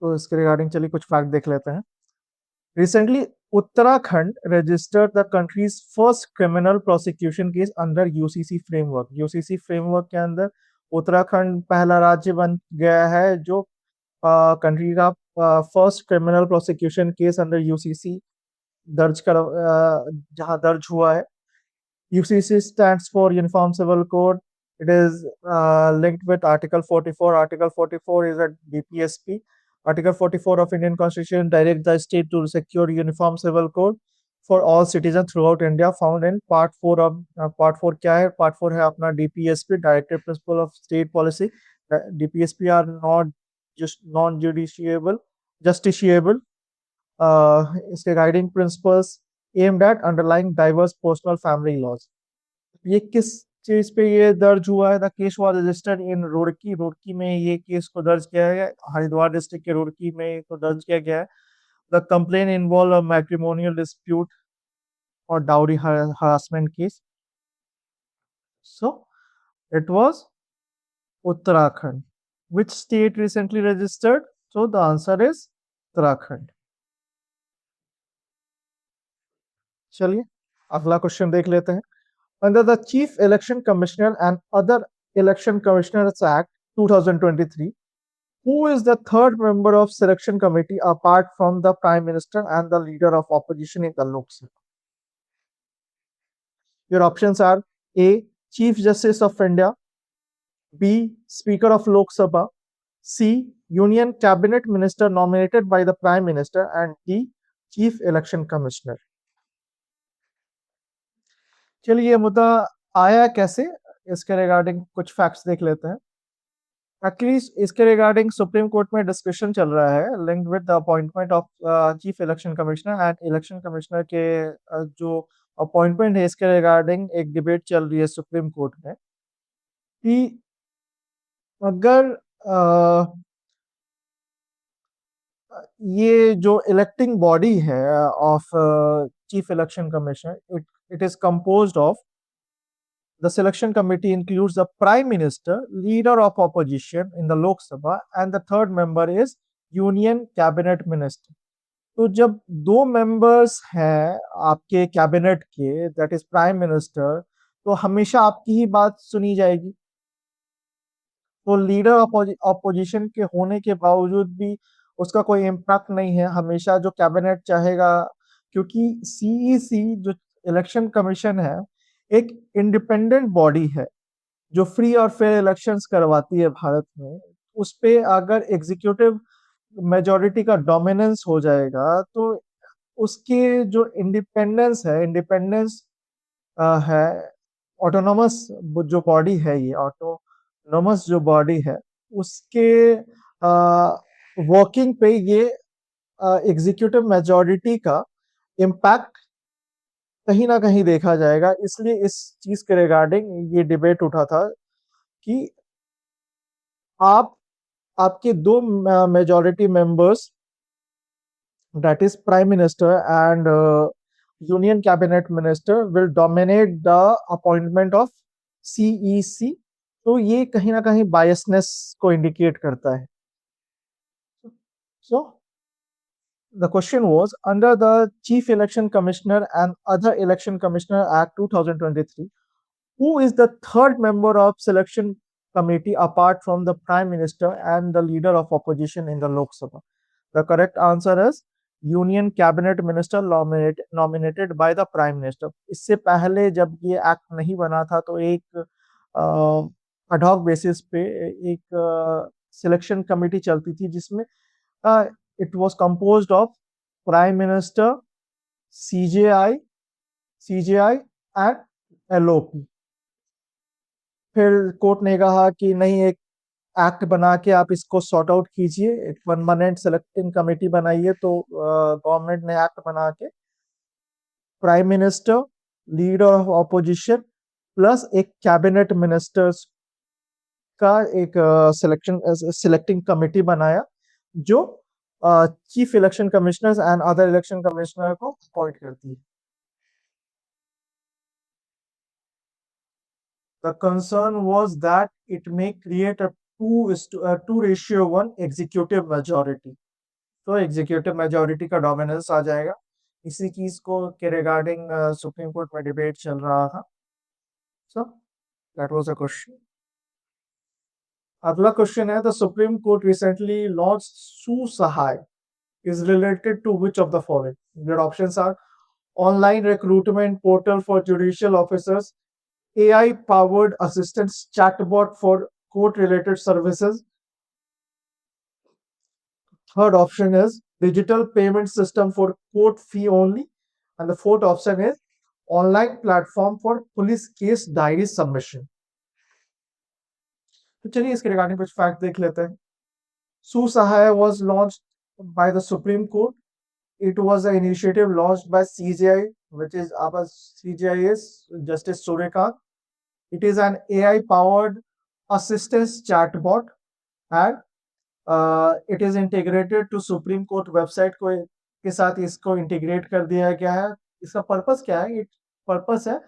[SPEAKER 1] तो इसके regarding चलिए कुछ fact देख लेते हैं। Recently, Uttarakhand registered the country's first criminal prosecution case under UCC framework. UCC framework के अंदर उत्तराखंड पहला राज्य बन गया है जो कंट्री का first criminal prosecution case under UCC जहां दर्ज हुआ है। UCC stands for uniform civil code. It is linked with article 44। Article 44 is a DPSP. Article 44 of Indian Constitution directs the state to secure uniform civil code for all citizens throughout India, found in Part 4 of Part 4 क्या है? Part 4 है अपना DPSP, Directive Principle of State Policy. DPSP are not just justiciable. इसके guiding principles aimed at underlying diverse personal family laws. ये किस चीज पे ये दर्ज हुआ है? The case was registered in Roorkee. Roorkee में ये केस को दर्ज किया गया है, हरिद्वार डिस्ट्रिक्ट के रुड़की में इसको दर्ज किया गया है। The complaint involve a matrimonial dispute और dowry harassment case. So it was Uttarakhand. Which state recently registered? So the answer is Uttarakhand. चलिए अगला क्वेश्चन देख लेते हैं। Under the Chief Election Commissioner and Other Election Commissioners Act 2023, who is the third member of selection committee apart from the Prime Minister and the leader of opposition in the Lok Sabha? Your options are A. Chief Justice of India, B. Speaker of Lok Sabha, C. Union Cabinet Minister nominated by the Prime Minister, and D. Chief Election Commissioner. चलिए ये मुद्दा आया कैसे, इसके regarding कुछ facts देख लेते हैं। एक्चुअली इसके रिगार्डिंग सुप्रीम कोर्ट में डिस्कशन चल रहा है linked with the appointment of chief election commissioner and election commissioner के जो अपॉइंटमेंट है इसके रिगार्डिंग एक डिबेट चल रही है सुप्रीम कोर्ट में कि अगर ये जो इलेक्टिंग बॉडी है of chief election commission, it is composed of the selection committee includes the prime minister, leader of opposition in the Lok Sabha, and the third member is union cabinet minister. तो जब दो members हैं आपके cabinet के, that is prime minister, तो हमेशा आपकी ही बात सुनी जाएगी। तो लीडर ऑपोजिशन के होने के बावजूद भी उसका कोई इम्पैक्ट नहीं है, हमेशा जो कैबिनेट चाहेगा, क्योंकि सीईसी जो इलेक्शन कमीशन है एक इंडिपेंडेंट बॉडी है जो फ्री और फेयर इलेक्शंस करवाती है भारत में। उस पे अगर एग्जीक्यूटिव मेजॉरिटी का डोमिनेंस हो जाएगा तो उसके जो इंडिपेंडेंस है, ऑटोनोमस जो बॉडी है, ये ऑटोनोमस जो बॉडी है उसके वर्किंग पे ये एग्जीक्यूटिव मेजॉरिटी का इम्पैक्ट कहीं ना कहीं देखा जाएगा। इसलिए इस चीज के रिगार्डिंग ये डिबेट उठा था कि आप आपके दो majority members, that is prime minister and union cabinet minister will dominate the appointment of CEC। तो ये कहीं ना कहीं बायसनेस को इंडिकेट करता है। So the question was, under the Chief Election Commissioner and Other Election Commissioner Act 2023, who is the third member of selection committee apart from the prime minister and the leader of opposition in the Lok Sabha? The correct answer is union cabinet minister nominated by the prime minister. इससे पहले जब ये act नहीं बना था तो एक ad hoc basis पे एक सिलेक्शन कमेटी चलती थी जिसमें it was composed of prime minister, CJI CJI and LOP. फिर कोर्ट ने कहा कि नहीं, एक एक्ट बना के आप इसको सॉर्ट आउट कीजिए, एक परमानेंट सिलेक्टिंग कमेटी बनाइए। तो गवर्नमेंट ने एक्ट बना के prime minister, leader of opposition plus एक कैबिनेट मिनिस्टर्स का एक सिलेक्टिंग कमेटी बनाया जो chief election commissioners and other election commissioner को अपॉइंट करती है। The concern was that it may create a 2:1 executive majority। तो एग्जीक्यूटिव मेजोरिटी का डोमिनेंस आ जाएगा। इसी चीज को के रिगार्डिंग सुप्रीम कोर्ट में डिबेट चल रहा था। So that was a question. अगला क्वेश्चन है, the supreme court recently launch Su Sahay is related to which of the following? Your options are online recruitment portal for judicial officers, AI powered assistance chatbot for court related services. Third option is digital payment system for court fee only. And the fourth option is online platform for police case diary submission. तो चलिए इसके regarding कुछ fact देख लेते हैं। सू सहाय was launched by the Supreme Court. It was an initiative launched by CJI, which is our CJI is Justice Suryakant. It is an AI-powered assistance chatbot and it is integrated to Supreme Court website को के साथ इसको integrate कर दिया गया है। इसका purpose क्या है? पर्पस है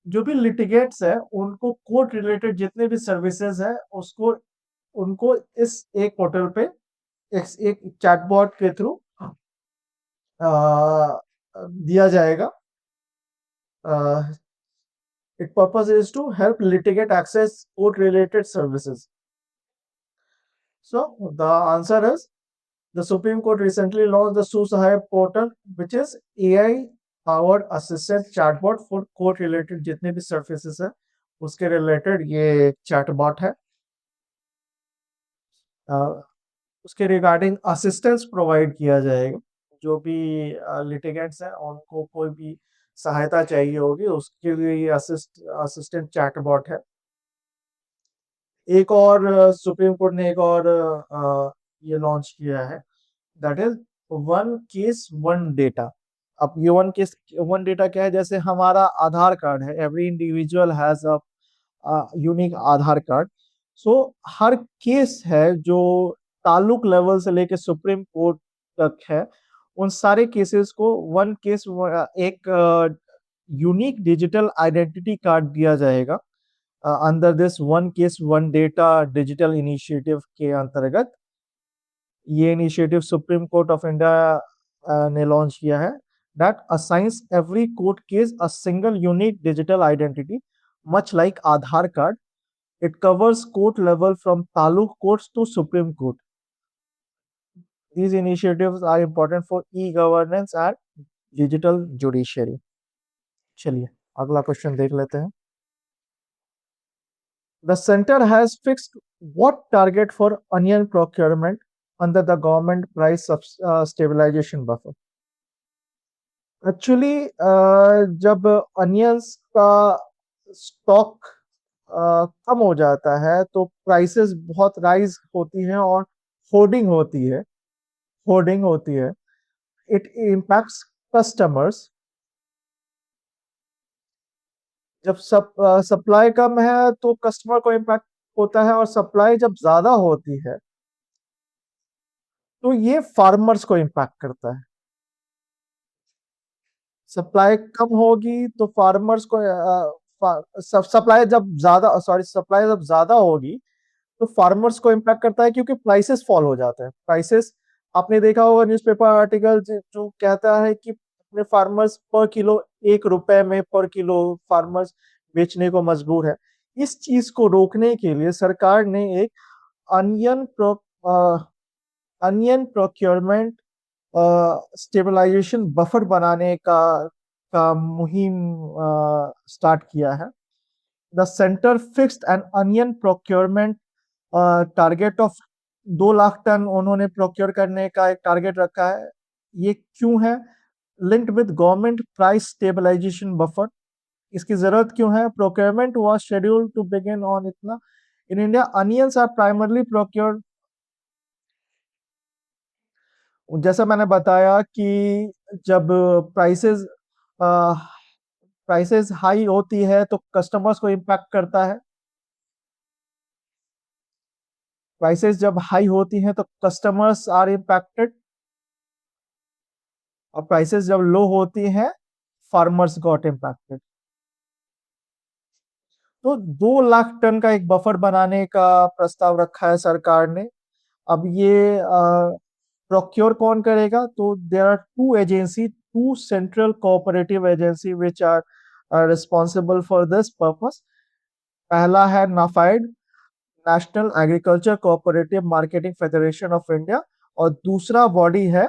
[SPEAKER 1] जो भी लिटिगेट्स है उनको कोर्ट रिलेटेड जितने भी सर्विसेज है उसको उनको इस एक पोर्टल पे एक चैटबॉट के थ्रू दिया जाएगा। Its purpose is to help litigate access court-related services. So the answer is the Supreme Court recently launched the Sue Sahai portal, which is AI-powered assistant chatbot for court-related जितने भी services है उसके related ये chatbot है। उसके regarding assistance provide किया जाएगा। जो भी litigants हैं उनको कोई भी सहायता चाहिए होगी उसके लिए ये असिस्टेंट चैटबॉट है। एक और सुप्रीम कोर्ट ने एक और ये लॉन्च किया है, that is one case one data. अब ये वन केस वन डेटा क्या है? जैसे हमारा आधार कार्ड है, every individual has a unique Aadhaar card. So her case है जो ताल्लुक लेवल से लेके सुप्रीम कोर्ट तक है, उन सारे केसेस को वन केस एक यूनिक डिजिटल आइडेंटिटी कार्ड दिया जाएगा under this one case one data digital initiative के अंतर्गत। ये initiative supreme court of India ने लॉन्च किया है, that assigns every court case a single unique digital identity much like Aadhaar card. It covers court level from taluk courts to Supreme Court. These initiatives are important for e-governance and digital judiciary. चलिए अगला question देख लेते हैं। The center has fixed what target for onion procurement under the government price stabilization buffer. Actually जब onions का stock कम हो जाता है तो प्राइसेस बहुत राइज होती हैं और होर्डिंग होती है, होर्डिंग होती है। It impacts customers. जब सप्लाई कम है तो कस्टमर को इम्पैक्ट होता है, और सप्लाई जब ज्यादा होती है तो ये फार्मर्स को इम्पैक्ट करता है। सप्लाई कम होगी तो फार्मर्स को सप्लाई जब ज्यादा होगी तो फार्मर्स को इम्पैक्ट करता है, क्योंकि प्राइसेस फॉल हो जाते हैं। प्राइसेस आपने देखा होगा न्यूज़पेपर आर्टिकल जो कहता है कि अपने फार्मर्स पर किलो 1 रुपए में पर किलो फार्मर्स बेचने को मजबूर है। इस चीज को रोकने के लिए सरकार ने एक onion pro onion procurement stabilisation buffer बनाने का मुहिम स्टार्ट किया है। The centre fixed an onion procurement target of 2 lakh ton उन्होंने प्रोक्योर करने का एक टारगेट रखा है। ये क्यों है? Linked with government price stabilisation buffer. इसकी जरूरत क्यों है? Procurement was scheduled to begin on इतना in India onions are primarily procured. जैसा मैंने बताया कि जब प्राइसेस प्राइसेस हाई होती है तो कस्टमर्स को इम्पैक्ट करता है। प्राइसेस जब हाई होती हैं तो कस्टमर्स आर इम्पैक्टेड, और प्राइसेस जब लो होती हैं फार्मर्स गॉट इम्पैक्टेड। तो 2 लाख टन का एक बफर बनाने का प्रस्ताव रखा है सरकार ने। अब ये प्रोक्योर कौन करेगा? तो there are two central cooperative agency which are responsible for this purpose. पहला है NAFED, national agriculture cooperative marketing federation of India, और दूसरा बॉडी है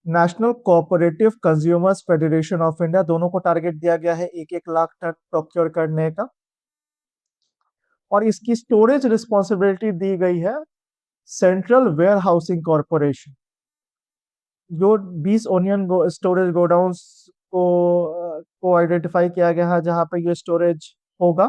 [SPEAKER 1] national cooperative consumers federation of India. दोनों को टारगेट दिया गया है 1-1 लाख टन प्रोक्योर करने का, और इसकी स्टोरेज रिस्पॉन्सिबिलिटी दी गई है सेंट्रल वेयर हाउसिंग कॉरपोरेशन। जो 20 ओनियन स्टोरेज गोडाउन को आइडेंटिफाई किया गया है जहां पे ये स्टोरेज होगा।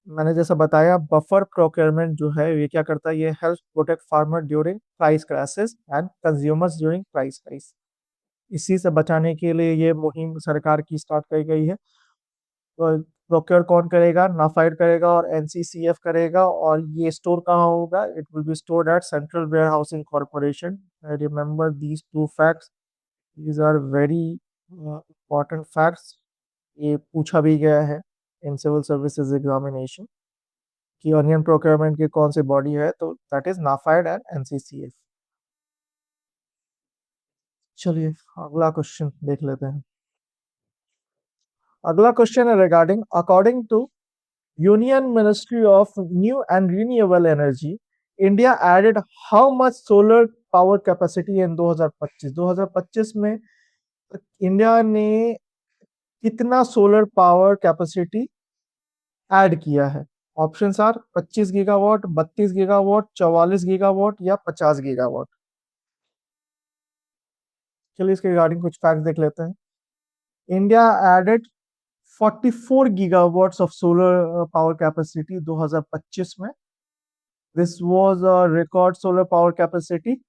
[SPEAKER 1] मैंने जैसा बताया बफर प्रोक्योरमेंट जो है ये क्या करता है? ये help protect farmer during price crisis and consumers during price rise. इसी से बचाने के लिए ये मुहिम सरकार की स्टार्ट की गई है। तो प्रोक्योर कौन करेगा? नाफाइड करेगा और एनसीसीएफ करेगा। और ये स्टोर कहाँ होगा? It will be stored at central warehousing corporation. Remember these two facts, these are very important facts. ये पूछा भी गया है इन सिविल सर्विसेज एग्जामिनेशन कि ऑनियन प्रोक्योरमेंट की कौन सी बॉडी है, तो that is NAFED and NCCF. चलिए अगला क्वेश्चन देख लेते हैं। अगला क्वेश्चन है regarding according to union ministry of new and renewable energy, India added how much solar power capacity in 2025? 2025 में इंडिया ने कितना सोलर पावर कैपेसिटी ऐड किया है? Options are 25 gigawatt, 32 gigawatt, 44 gigawatt या 50 गीगावाट। चलिए इसके रिगार्डिंग कुछ फैक्ट देख लेते हैं। India added 44 gigawatts of solar power capacity 2025 में। This was a record solar power capacity.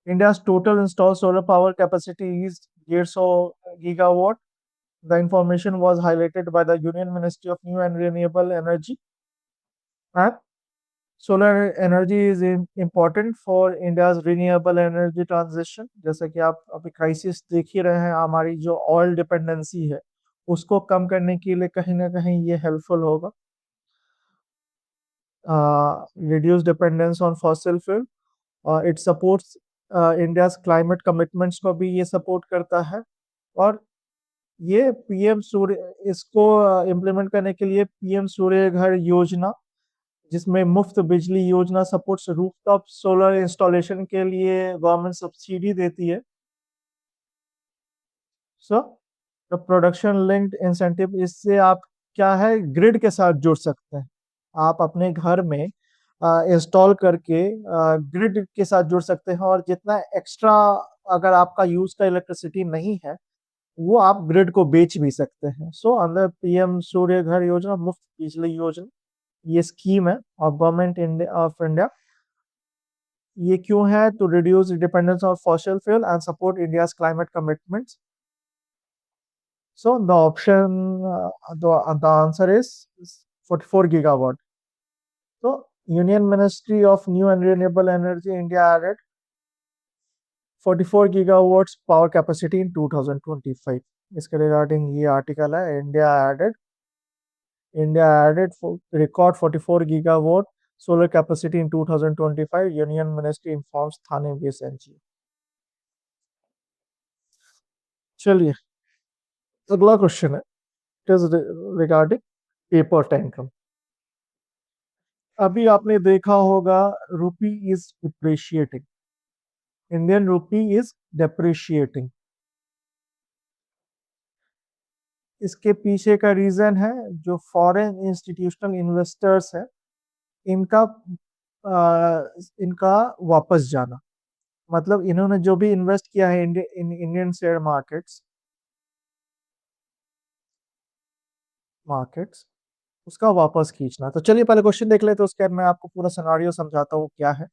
[SPEAKER 1] India's total installed solar power capacity is 150 gigawatt. The information was highlighted by the Union Ministry of New and Renewable Energy. And solar energy is important for India's renewable energy transition. जैसे कि आप अभी crisis देख ही रहे हैं, हमारी जो oil dependency है उसको कम करने के लिए कहीं ना कहीं ये हेल्पफुल होगा. Reduce dependence on fossil fuel. It supports India's climate commitments को भी ये सपोर्ट करता है. और ये पीएम सूर्य इसको इम्प्लीमेंट करने के लिए पीएम सूर्य घर योजना, जिसमें मुफ्त बिजली योजना सपोर्ट्स रूफटॉप सोलर इंस्टॉलेशन के लिए गवर्नमेंट सब्सिडी देती है. So the production linked incentive, इससे आप क्या है ग्रिड के साथ जुड़ सकते हैं. आप अपने घर में इंस्टॉल करके ग्रिड के साथ जुड़ सकते हैं, और जितना एक्स्ट्रा अगर आपका यूज का इलेक्ट्रिसिटी नहीं है वो आप ग्रिड को बेच भी सकते हैं. सो अंदर पीएम सूर्य घर योजना, मुफ्त बिजली योजना, ये स्कीम है ऑफ गवर्नमेंट ऑफ इंडिया. ये क्यों है? To reduce dependence on fossil fuel and support India's climate commitments. So the option, the answer is 44 gigawatt. So Union Ministry of New and Renewable Energy India added 44 gigawatts power capacity in 2025. इसके regarding ये article है. India added record 44 gigawatt solar capacity in 2025. Union Ministry informs Thane BSNG. चलिए अगला question है. It is regarding paper tantrum. अभी आपने देखा होगा rupee is depreciating, Indian rupee is depreciating. इसके पीछे का रीजन है जो फॉरेन इंस्टीट्यूशनल इन्वेस्टर्स है इनका इनका वापस जाना. मतलब इन्होंने जो भी इन्वेस्ट किया है इंडियन शेयर मार्केट्स उसका वापस खींचना. तो चलिए पहले क्वेश्चन देख लेते हैं, उसके बाद मैं आपको पूरा सिनेरियो समझाता हूँ क्या है.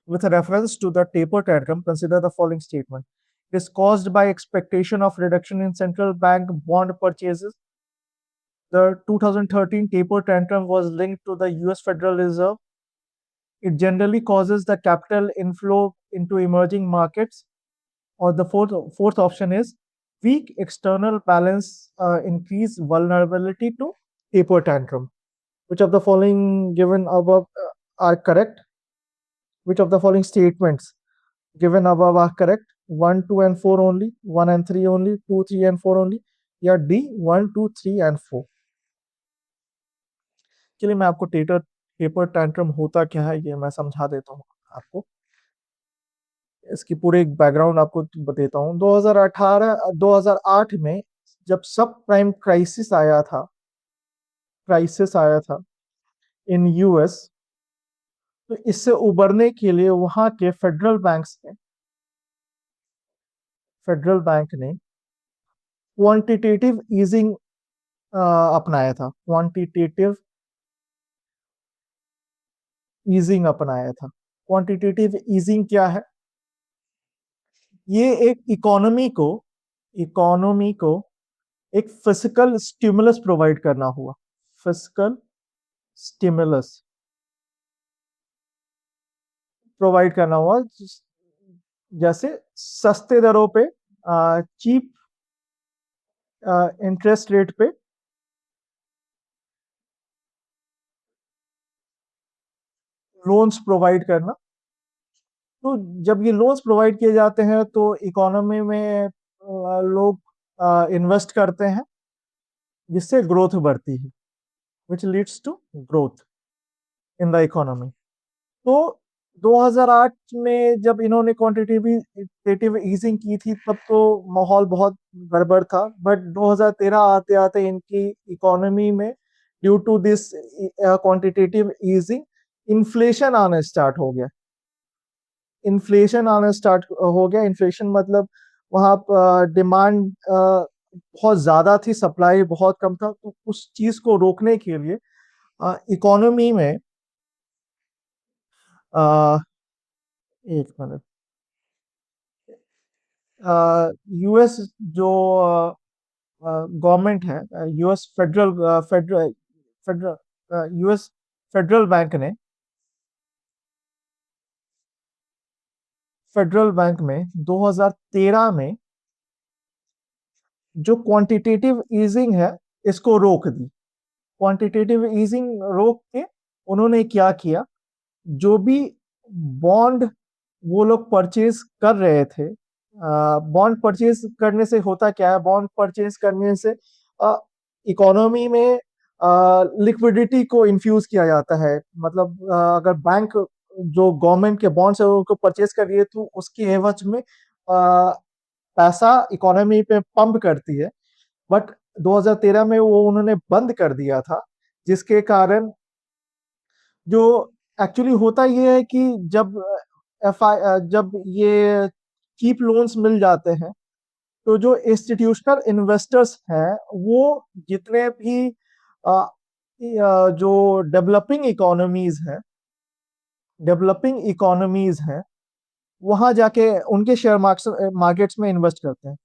[SPEAKER 1] With reference to the taper tantrum, consider the following statement. It is caused by expectation of reduction in central bank bond purchases. The 2013 taper tantrum was linked to the US Federal Reserve. It generally causes the capital inflow into emerging markets. Or the fourth option is weak external balance increase vulnerability to taper tantrum. Which of the following given above are correct? Which of the following statements given above are correct? 1, 2 and 4 only, 1 and 3 only, 2, 3 and 4 only, या D 1, 2, 3 and 4. चलिए मैं आपको paper tantrum होता क्या है ये मैं समझा देता हूँ आपको. इसकी पूरे एक बैकग्राउंड आपको देता हूँ. 2008 में जब सब प्राइम क्राइसिस आया था इन यूएस, तो इससे उबरने के लिए वहां के फेडरल बैंक ने क्वांटिटेटिव ईजिंग अपनाया था. क्वांटिटेटिव ईजिंग क्या है? ये एक इकोनॉमी को एक फिजिकल स्टिमुलस प्रोवाइड करना हुआ. फिजिकल स्टिमुलस प्रोवाइड करना हुआ, जैसे सस्ते दरों पे, चीप इंटरेस्ट रेट पे लोन्स प्रोवाइड करना. तो जब ये लोन्स प्रोवाइड किए जाते हैं तो इकोनॉमी में लोग इन्वेस्ट करते हैं, जिससे ग्रोथ बढ़ती है, which leads to growth in the economy. तो 2008 में जब इन्होंने क्वांटिटेटिव ईजिंग की थी तब तो माहौल बहुत गड़बड़ था. बट 2013 आते आते इनकी इकोनॉमी में due to this quantitative easing inflation आना स्टार्ट हो गया. इन्फ्लेशन मतलब वहां डिमांड बहुत ज्यादा थी, सप्लाई बहुत कम था. तो उस चीज को रोकने के लिए इकोनॉमी में एक मिनट यूएस जो गवर्नमेंट है, US federal federal federal US federal bank में 2013 में जो क्वांटिटेटिव ईजिंग है इसको रोक दी। क्वांटिटेटिव ईजिंग रोक के उन्होंने क्या किया, जो भी बॉन्ड वो लोग परचेज कर रहे थे, बॉन्ड परचेज करने से होता क्या है, बॉन्ड परचेज करने से इकोनॉमी में लिक्विडिटी को इन्फ्यूज किया जाता है। मतलब अगर बैंक जो गवर्नमेंट के बॉन्ड्स है उनको परचेज कर रही है तो उसके एवज में पैसा इकोनॉमी पे पंप करती है। बट 2013 में वो उन्होंने बंद कर दिया था, जिसके कारण जो एक्चुअली होता ये है कि जब ये चीप लोन्स मिल जाते हैं तो जो इंस्टीट्यूशनल इन्वेस्टर्स हैं वो जितने भी जो डेवलपिंग इकोनॉमीज हैं वहां जाके उनके शेयर मार्केट्स में इन्वेस्ट करते हैं।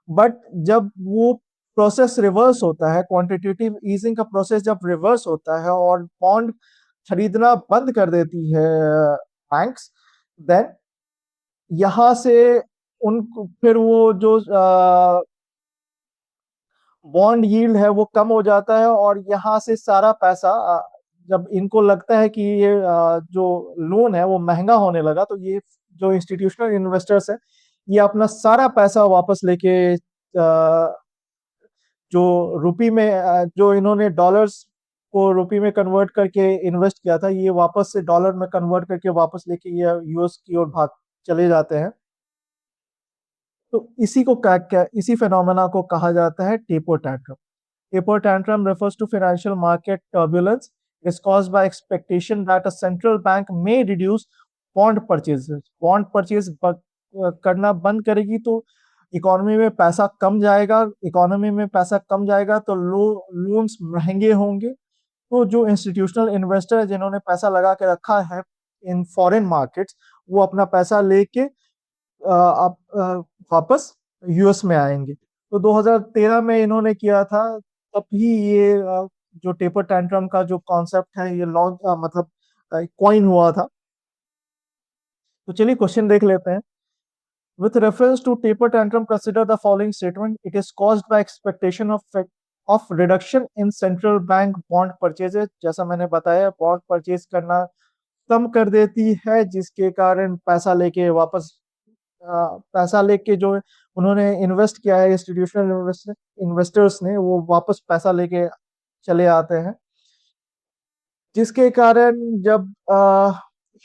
[SPEAKER 1] बट जब वो प्रोसेस रिवर्स होता है, क्वांटिटेटिव ईजिंग का प्रोसेस जब रिवर्स होता है और बॉन्ड खरीदना बंद कर देती है बैंक्स, देन यहां से उन फिर वो जो बॉन्ड यील्ड है वो कम हो जाता है और यहाँ से सारा पैसा जब इनको लगता है कि ये जो लोन है वो महंगा होने लगा तो ये जो इंस्टीट्यूशनल इन्वेस्टर्स है ये अपना सारा पैसा वापस लेके जो रुपी में जो इन्होंने डॉलर्स को रुपी में कन्वर्ट करके इन्वेस्ट किया था ये वापस से डॉलर में कन्वर्ट करके वापस लेके ये यूएस की ओर भाग चले जाते हैं। तो इसी फेनोमेना को कहा जाता है taper tantrum. Taper tantrum refers to financial market turbulence. It is caused by expectation that a central bank may reduce bond purchases. Bond purchase करना बंद करेगी तो इकोनॉमी में पैसा कम जाएगा, इकोनॉमी में पैसा कम जाएगा तो लोन्स महंगे होंगे। तो जो इंस्टीट्यूशनल इन्वेस्टर जिन्होंने पैसा लगा के रखा है इन फॉरेन मार्केट्स वो अपना पैसा लेके आप वापस यूएस में आएंगे। तो 2013 में इन्होंने किया था, तभी ये जो टेपर टैंट्रम का जो कॉन्सेप्ट है ये लॉन्च मतलब कॉइन हुआ था। तो चलिए क्वेश्चन देख लेते हैं। With reference to taper tantrum, consider the following statement. It is caused by expectation of reduction in central bank bond purchases. जैसा मैंने बताया बॉन्ड परचेज करना कम कर देती है जिसके कारण पैसा लेके जो उन्होंने इन्वेस्ट किया है इंस्टीट्यूशनल इन्वेस्टर्स ने वो वापस पैसा लेके चले आते हैं, जिसके कारण जब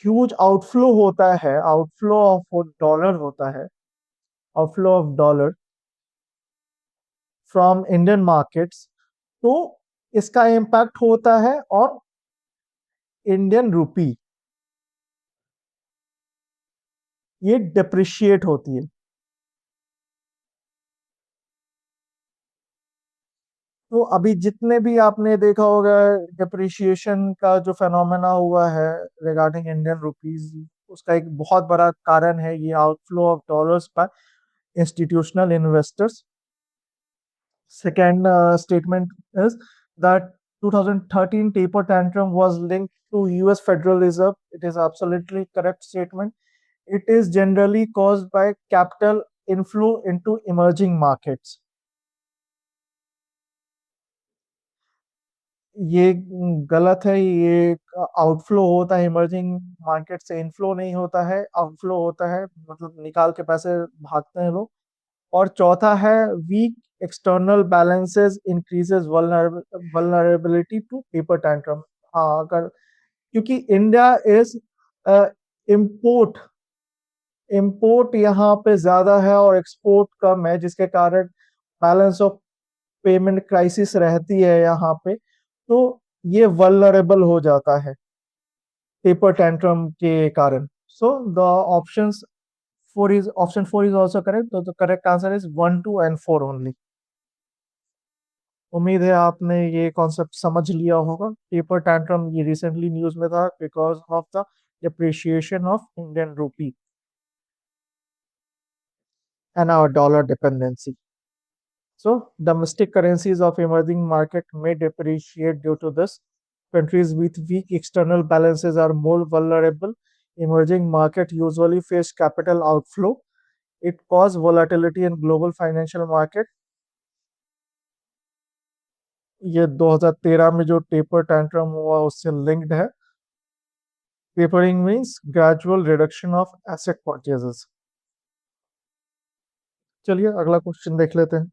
[SPEAKER 1] ह्यूज आउटफ्लो ऑफ डॉलर होता है, outflow of dollar from Indian markets, तो इसका इम्पैक्ट होता है और इंडियन रूपी ये डिप्रिशिएट होती है। तो अभी जितने भी आपने देखा होगा डिप्रिशिएशन का जो फेनोमेना हुआ है रिगार्डिंग इंडियन रुपीज, उसका एक बहुत बड़ा कारण है ये outflow of dollars by institutional investors. Second statement is that 2013 taper tantrum was linked to US Federal Reserve. It is absolutely correct statement. It is generally caused by capital inflow into emerging markets. ये गलत है, ये outflow होता है emerging market से, inflow नहीं होता है, आउटफ्लो होता है, मतलब निकाल के पैसे भागते हैं लोग। और चौथा है weak external balances increases vulnerability to taper tantrum. हाँ, अगर क्योंकि इंडिया इज इम्पोर्ट इम्पोर्ट यहाँ पे ज्यादा है और एक्सपोर्ट कम है, जिसके कारण बैलेंस ऑफ पेमेंट क्राइसिस रहती है यहाँ पे, तो ये वल्नरेबल हो जाता है पेपर टैंट्रम के कारण। So the option four is also correct. तो correct answer is 1, 2 and 4 only. उम्मीद है आपने ये कॉन्सेप्ट समझ लिया होगा। पेपर टैंट्रम ये रिसेंटली न्यूज में था because of the depreciation of Indian rupee. and our dollar dependency. So domestic currencies of emerging market may depreciate due to this. Countries with weak external balances are more vulnerable. Emerging market usually face capital outflow. It causes volatility in global financial market. ये 2013 में जो taper tantrum हुआ उससे linked है. Tapering means gradual reduction of asset purchases. चलिए अगला question देख लेते हैं.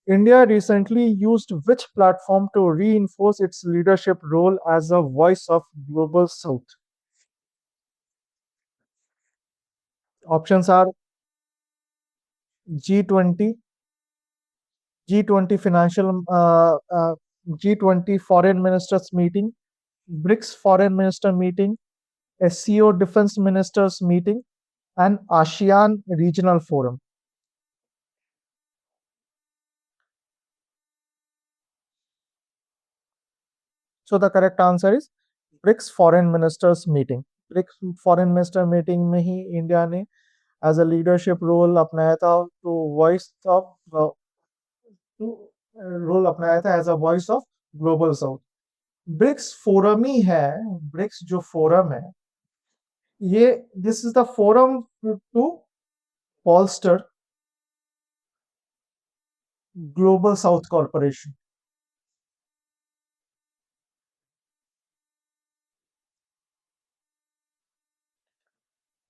[SPEAKER 1] India recently used which platform to reinforce its leadership role as a voice of Global South? Options are G20, G20 financial, G20 foreign ministers meeting, BRICS foreign minister meeting, SCO defense ministers meeting, and ASEAN regional forum. So the correct answer is BRICS foreign ministers meeting. BRICS foreign minister meeting में ही India ने as a leadership role अपनाया था to voice of role अपनाया था as a voice of global south. BRICS forum ही है. BRICS जो फोरम है ये this is the forum to bolster global south corporation,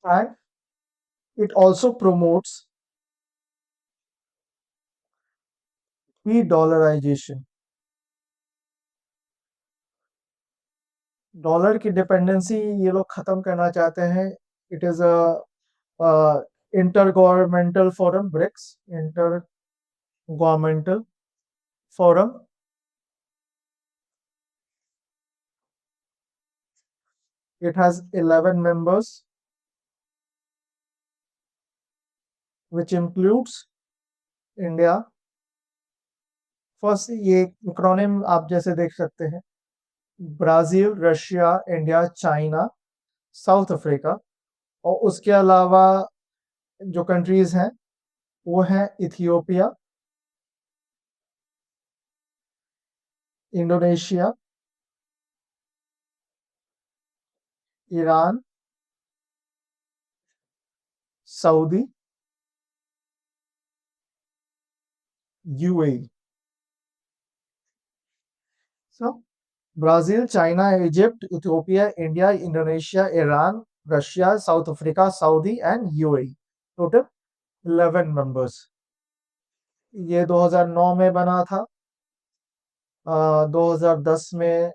[SPEAKER 1] and it also promotes de-dollarization. Dollar की डिपेंडेंसी ये लोग खत्म करना चाहते हैं. It is a inter governmental forum. BRICS inter governmental forum. It has 11 members, which includes India. First ये acronym आप जैसे देख सकते हैं. Brazil, Russia, India, China, south Africa. और उसके अलावा जो कंट्रीज हैं वो हैं Ethiopia, Indonesia, Iran, Saudi, UAE. So Brazil, China, Egypt, Ethiopia, India, Indonesia, Iran, Russia, south Africa, Saudi and UAE. Total 11 members. ये 2009 में बना था. 2010 में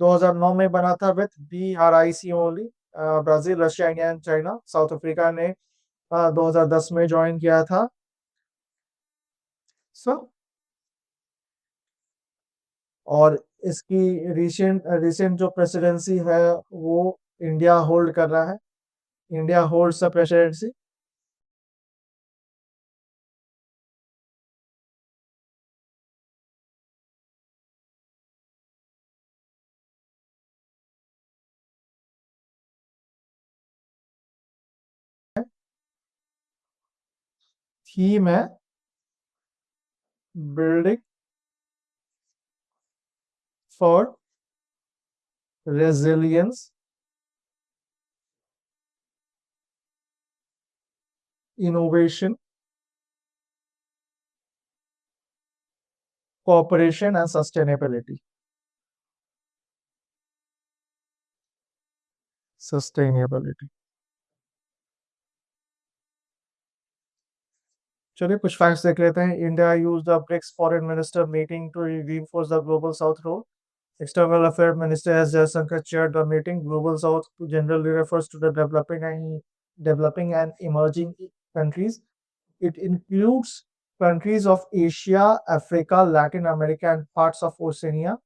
[SPEAKER 1] 2009 में बना था with BRIC only. Brazil, Russia, India and China. South Africa ने 2010 में ज्वाइन किया था. सो और इसकी रिसेंट रिसेंट जो प्रेसिडेंसी है वो इंडिया होल्ड कर रहा है. India holds the presidency. Theme है building for resilience, innovation, cooperation and sustainability. Sustainability. चलिए कुछ फैक्ट्स देख लेते हैं. India use the BRICS foreign minister meeting to reinforce the global south role. External Affairs Minister S. Jaishankar chaired the meeting. Global South generally refers to the developing and emerging countries. It includes countries of Asia, Africa, Latin America, and parts of Oceania.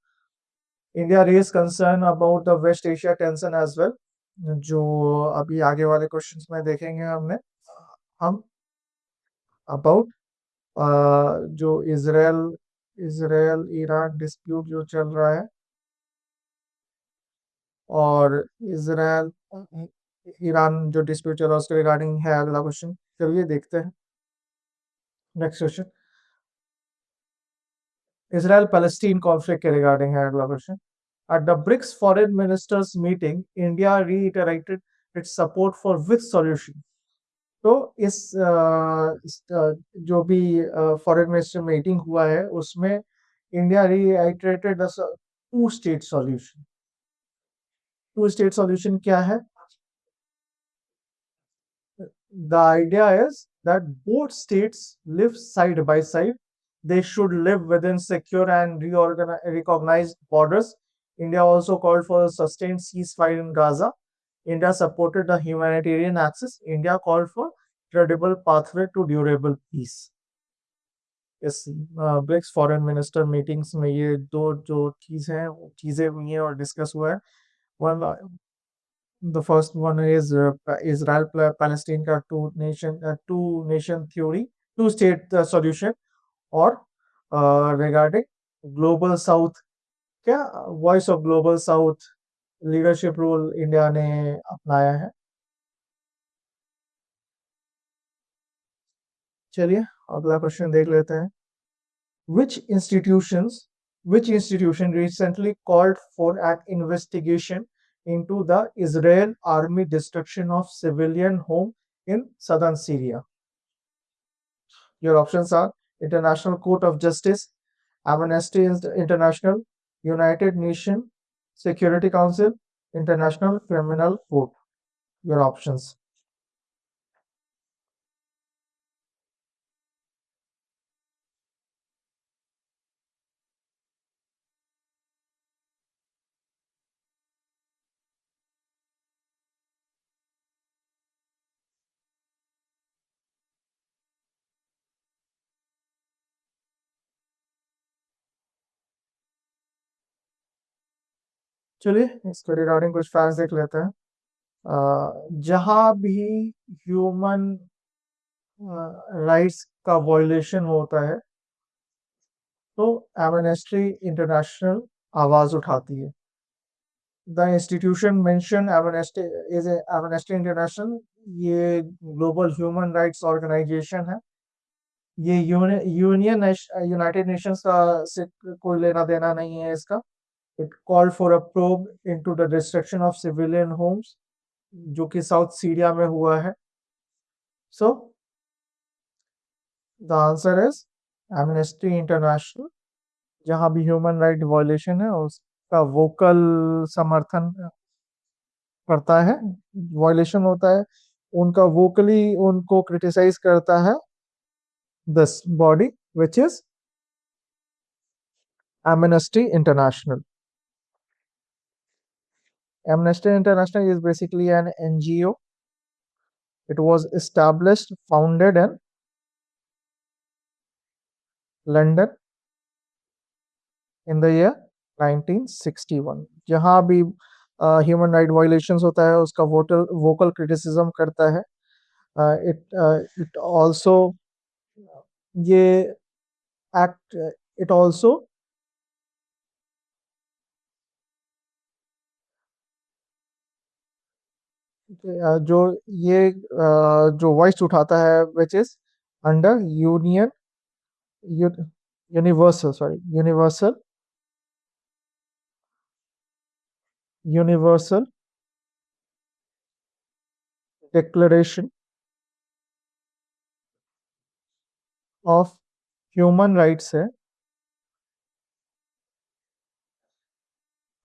[SPEAKER 1] India raised concern about the West Asia tension as well, जो अभी आगे वाले questions में देखेंगे हम about जो Israel Iran dispute जो चल रहा है. और इजराइल ईरान जो डिस्प्यूट चल रहा है उसके रिगार्डिंग है अगला क्वेश्चन. चलिए देखते हैं. Next question, Israel Palestine conflict के रिगार्डिंग है अगला question. At the BRICS foreign ministers meeting India reiterated its support for which solution. तो जो भी फॉरेन मिनिस्टर मीटिंग हुआ है उसमें India reiterated the two state solution. Two state solution क्या है? The idea is that both states live side by side. They should live within secure and recognized borders. India also called for a sustained ceasefire in Gaza. India supported the humanitarian access. India called for credible pathway to durable peace. इस BRICS foreign minister meetings में ये दो जो चीजें हुई हैं और discuss हुआ है। One, the first one is Israel Palestine का two nation theory, two state solution, और regarding global south, क्या voice of global south leadership role India ने अपनाया है। चलिए अगला क्वेश्चन देख लेते हैं। which institutions which institution recently called for an investigation into the Israel army destruction of civilian home in southern Syria? Your options are International Court of Justice, Amnesty International, United Nations Security Council, International Criminal Court. Your options. चलिए इसके regarding कुछ facts देख लेते हैं। जहां भी human rights का violation होता है तो एमनेस्टी इंटरनेशनल आवाज उठाती है। The institution mention amnesty is Amnesty international, ये ग्लोबल ह्यूमन राइट्स ऑर्गेनाइजेशन है। ये यूनियन यूनाइटेड नेशंस का से कोई लेना देना नहीं है इसका। It called for a probe into the destruction of civilian homes जो कि साउथ सीरिया में हुआ है। So the answer is Amnesty International. जहां भी ह्यूमन राइट वायलेशन है उसका वोकल समर्थन करता है, वायलेशन होता है उनका, वोकली उनको क्रिटिसाइज करता है this body which is Amnesty international. Amnesty International is basically an NGO. It was established, founded in London in the year 1961। जहाँ भी ह्यूमन राइट वायलेशंस होता है उसका वोकल क्रिटिसिज्म करता है। इट ऑल्सो ये एक्ट इट ऑल्सो जो ये जो वॉइस उठाता है which is under union universal sorry universal declaration of human rights है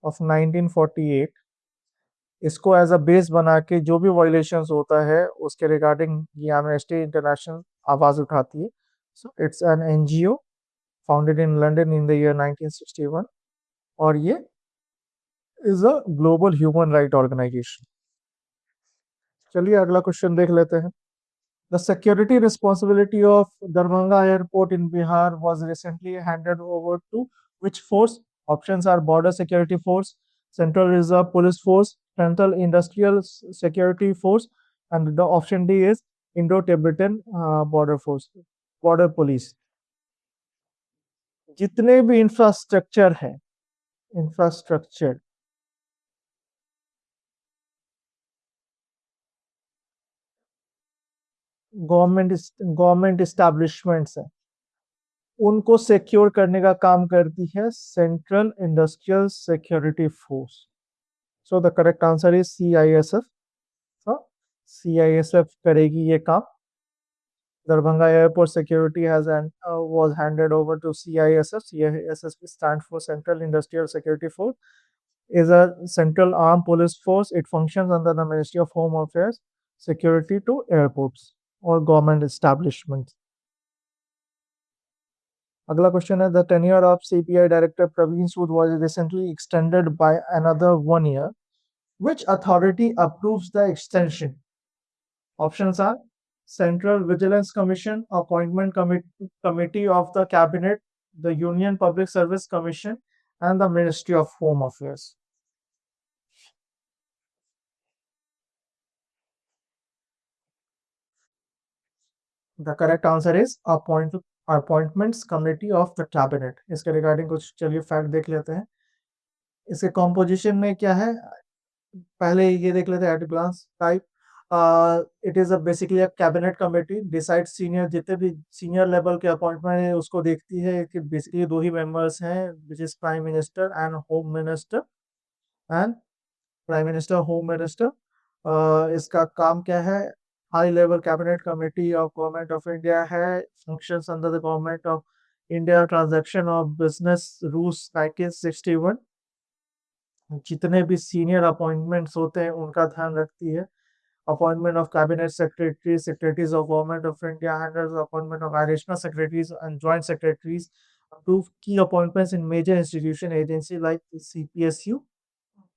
[SPEAKER 1] ऑफ 1948। इसको एज अ बेस बना के जो भी वायलेशंस होता है उसके रिगार्डिंग ये एमनेस्टी इंटरनेशनल आवाज उठाती है। So it's an NGO founded in London in the year 1961 और ये is a global human right organisation. चलिए अगला क्वेश्चन देख लेते हैं। The security responsibility of Darbhanga Airport in Bihar was recently handed over to which force? Options are Border Security Force, Central Reserve Police Force, Central Industrial Security Force, and the option D is Indo-Tibetan Border Force, Border Police। जितने भी infrastructure है, infrastructure government establishments है, उनको secure करने का काम करती है central industrial security force. So the correct answer is CISF। CISF करेगी ये काम। Darbhanga Airport security was handed over to CISF. CISF stands for Central Industrial Security Force. Is a central armed police force. It functions under the Ministry of Home Affairs, security to airports or government establishments. अगला question है, the tenure of CPI Director Praveen Sood was recently extended by another 1 year. Which authority approves the extension? Options are Central Vigilance Commission, Appointment Committee of the Cabinet, the Union Public Service Commission, and the Ministry of Home Affairs. The correct answer is Appointments Committee of the Cabinet. इसके regarding कुछ चलिए fact देख लेते हैं। इसके composition में क्या है, पहले ये देख लेते हैं at glance type. It is basically a cabinet committee decide senior, जितने भी सीनियर लेवल के अपॉइंटमेंट है उसको देखती है कि बेसिकली दो ही मेंबर्स हैं, which is prime minister and home minister and prime minister home minister. इसका काम क्या है, high level cabinet committee of government of India है, functions under the government of India, transaction of business rules 1961। जितने भी senior appointments होते हैं उनका ध्यान रखती है। Appointment of cabinet secretaries, secretaries of government of India, handles the appointment of additional secretaries and joint secretaries, approve key appointments in major institution agency like CPSU.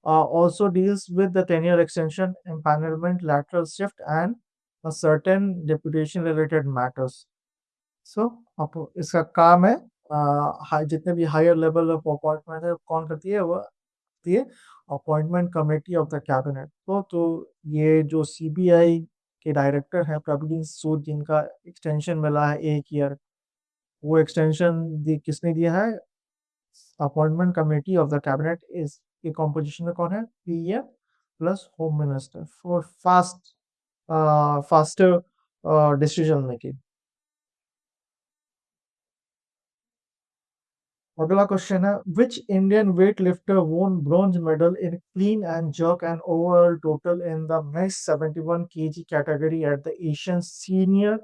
[SPEAKER 1] Also deals with the tenure extension, empanelment, lateral shift, and a certain deputation related matters. So इसका काम है जितने भी higher level of appointment है कौन करती है, वो है appointment committee of the cabinet. तो ये जो CBI के डायरेक्टर हैं प्रवीण सूद, जिनका एक्सटेंशन मिला है 1 ईयर, वो एक्सटेंशन किसने दिया है, appointment committee of the cabinet. इस के कॉम्पोजिशन में कौन है, PM plus home minister for faster decision making. अगला क्वेश्चन है, which Indian weight lifter won bronze medal in clean and jerk and overall total in the men's 71 kg category at the Asian senior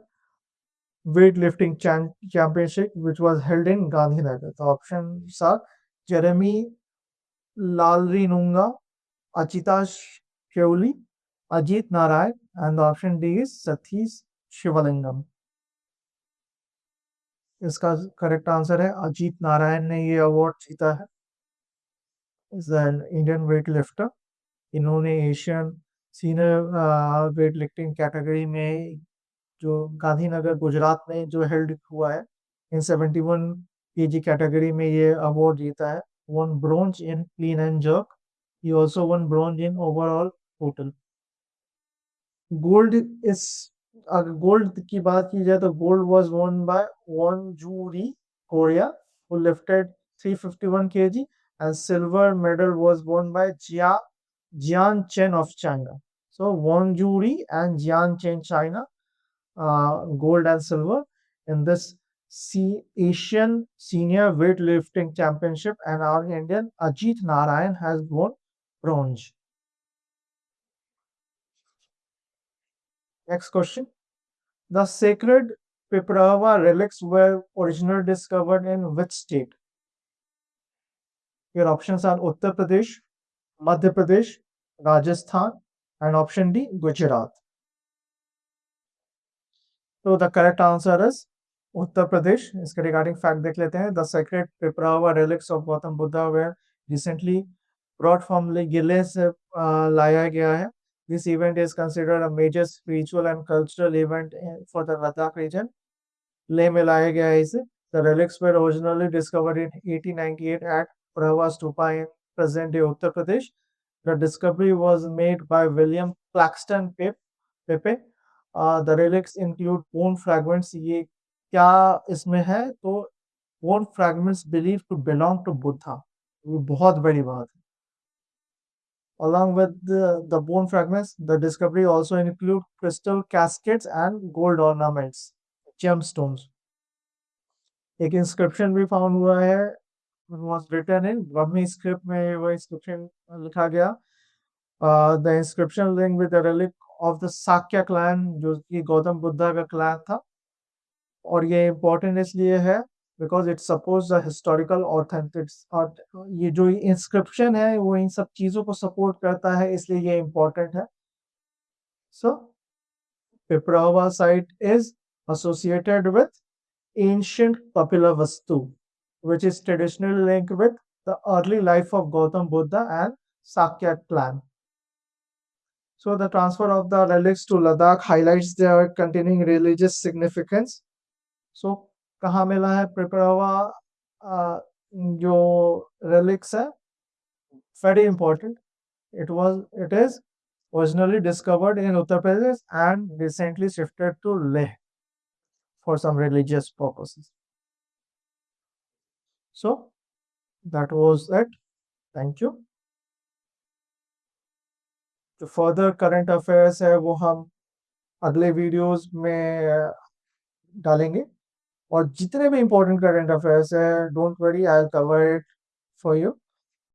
[SPEAKER 1] weightlifting championship which was held in Gandhinagar? The options are Jeremy Lalrinunga, Achita Sheoli, Ajit Narayan, and the option D is Satish Shivalingam. इसका correct answer है अजीत नारायण ने ये award जीता है, is an Indian wait lifter. इन्होंने Asian senior weight lifting category में जो गांधीनगर गुजरात में जो हेल्ड हुआ है इन 71 kg कैटेगरी में ये अवार्ड जीता है। One bronze in clean and jerk, he also one bronze in overall total. Gold इस अगर गोल्ड की बात की जाए तो gold was won by Wonjuri Korea who lifted 351 kg, and silver medal was won by Jian Chen of China. So Wonjuri and Jian Chen China, gold and silver in this Asian Senior Weightlifting Championship, and our Indian Ajit Narayan has won bronze. Next question. The sacred Piprava relics were originally discovered in which state? Your options are Uttar Pradesh, Madhya Pradesh, Rajasthan, and option D, Gujarat. So the correct answer is Uttar Pradesh. इसके regarding fact देख लेते हैं। The sacred Piprava relics of Gautam Buddha were recently brought from Gile से लाया गया है। This event is considered a major spiritual and cultural event for the Ladakh region. Leh में लाया गया है इसे। The relics were originally discovered in 1898 at Prahva Stupa in present-day Uttar Pradesh. The discovery was made by William Claxton Pepe. The relics include bone fragments. ये क्या इसमें है, तो bone fragments believed to belong to Buddha। ये बहुत बड़ी बात है। Along with the bone fragments, the discovery also include crystal caskets and gold ornaments, gemstones. एक इंस्क्रिप्शन भी फाउंड हुआ है, was written in Brahmi script में वो इंस्क्रिप्शन लिखा गया. The inscription linked with the relic of the Sakya clan, जो कि गौतम बुद्धा का क्लैन था. और ये इम्पोर्टेंट इसलिए है because it supports the historical authentics. और ये जो इंस्क्रिप्शन है वो इन सब चीजों को सपोर्ट करता है, इसलिए ये इम्पोर्टेंट है. So Piprahwa site is associated with ancient Kapila Vastu, which is traditionally linked with the early life of Gautam Buddha and Sakya clan. So the transfer of the relics to Ladakh highlights their continuing religious significance. So कहाँ मिला है पिपरावा जो relics है? Very important. It is originally discovered in Uttar Pradesh and recently shifted to Leh for some religious purposes. So that was it. Thank you. जो further current affairs है वो हम अगले वीडियोस में डालेंगे. और जितने भी इंपॉर्टेंट करंट अफेयर्स है, don't worry, I will cover it for you.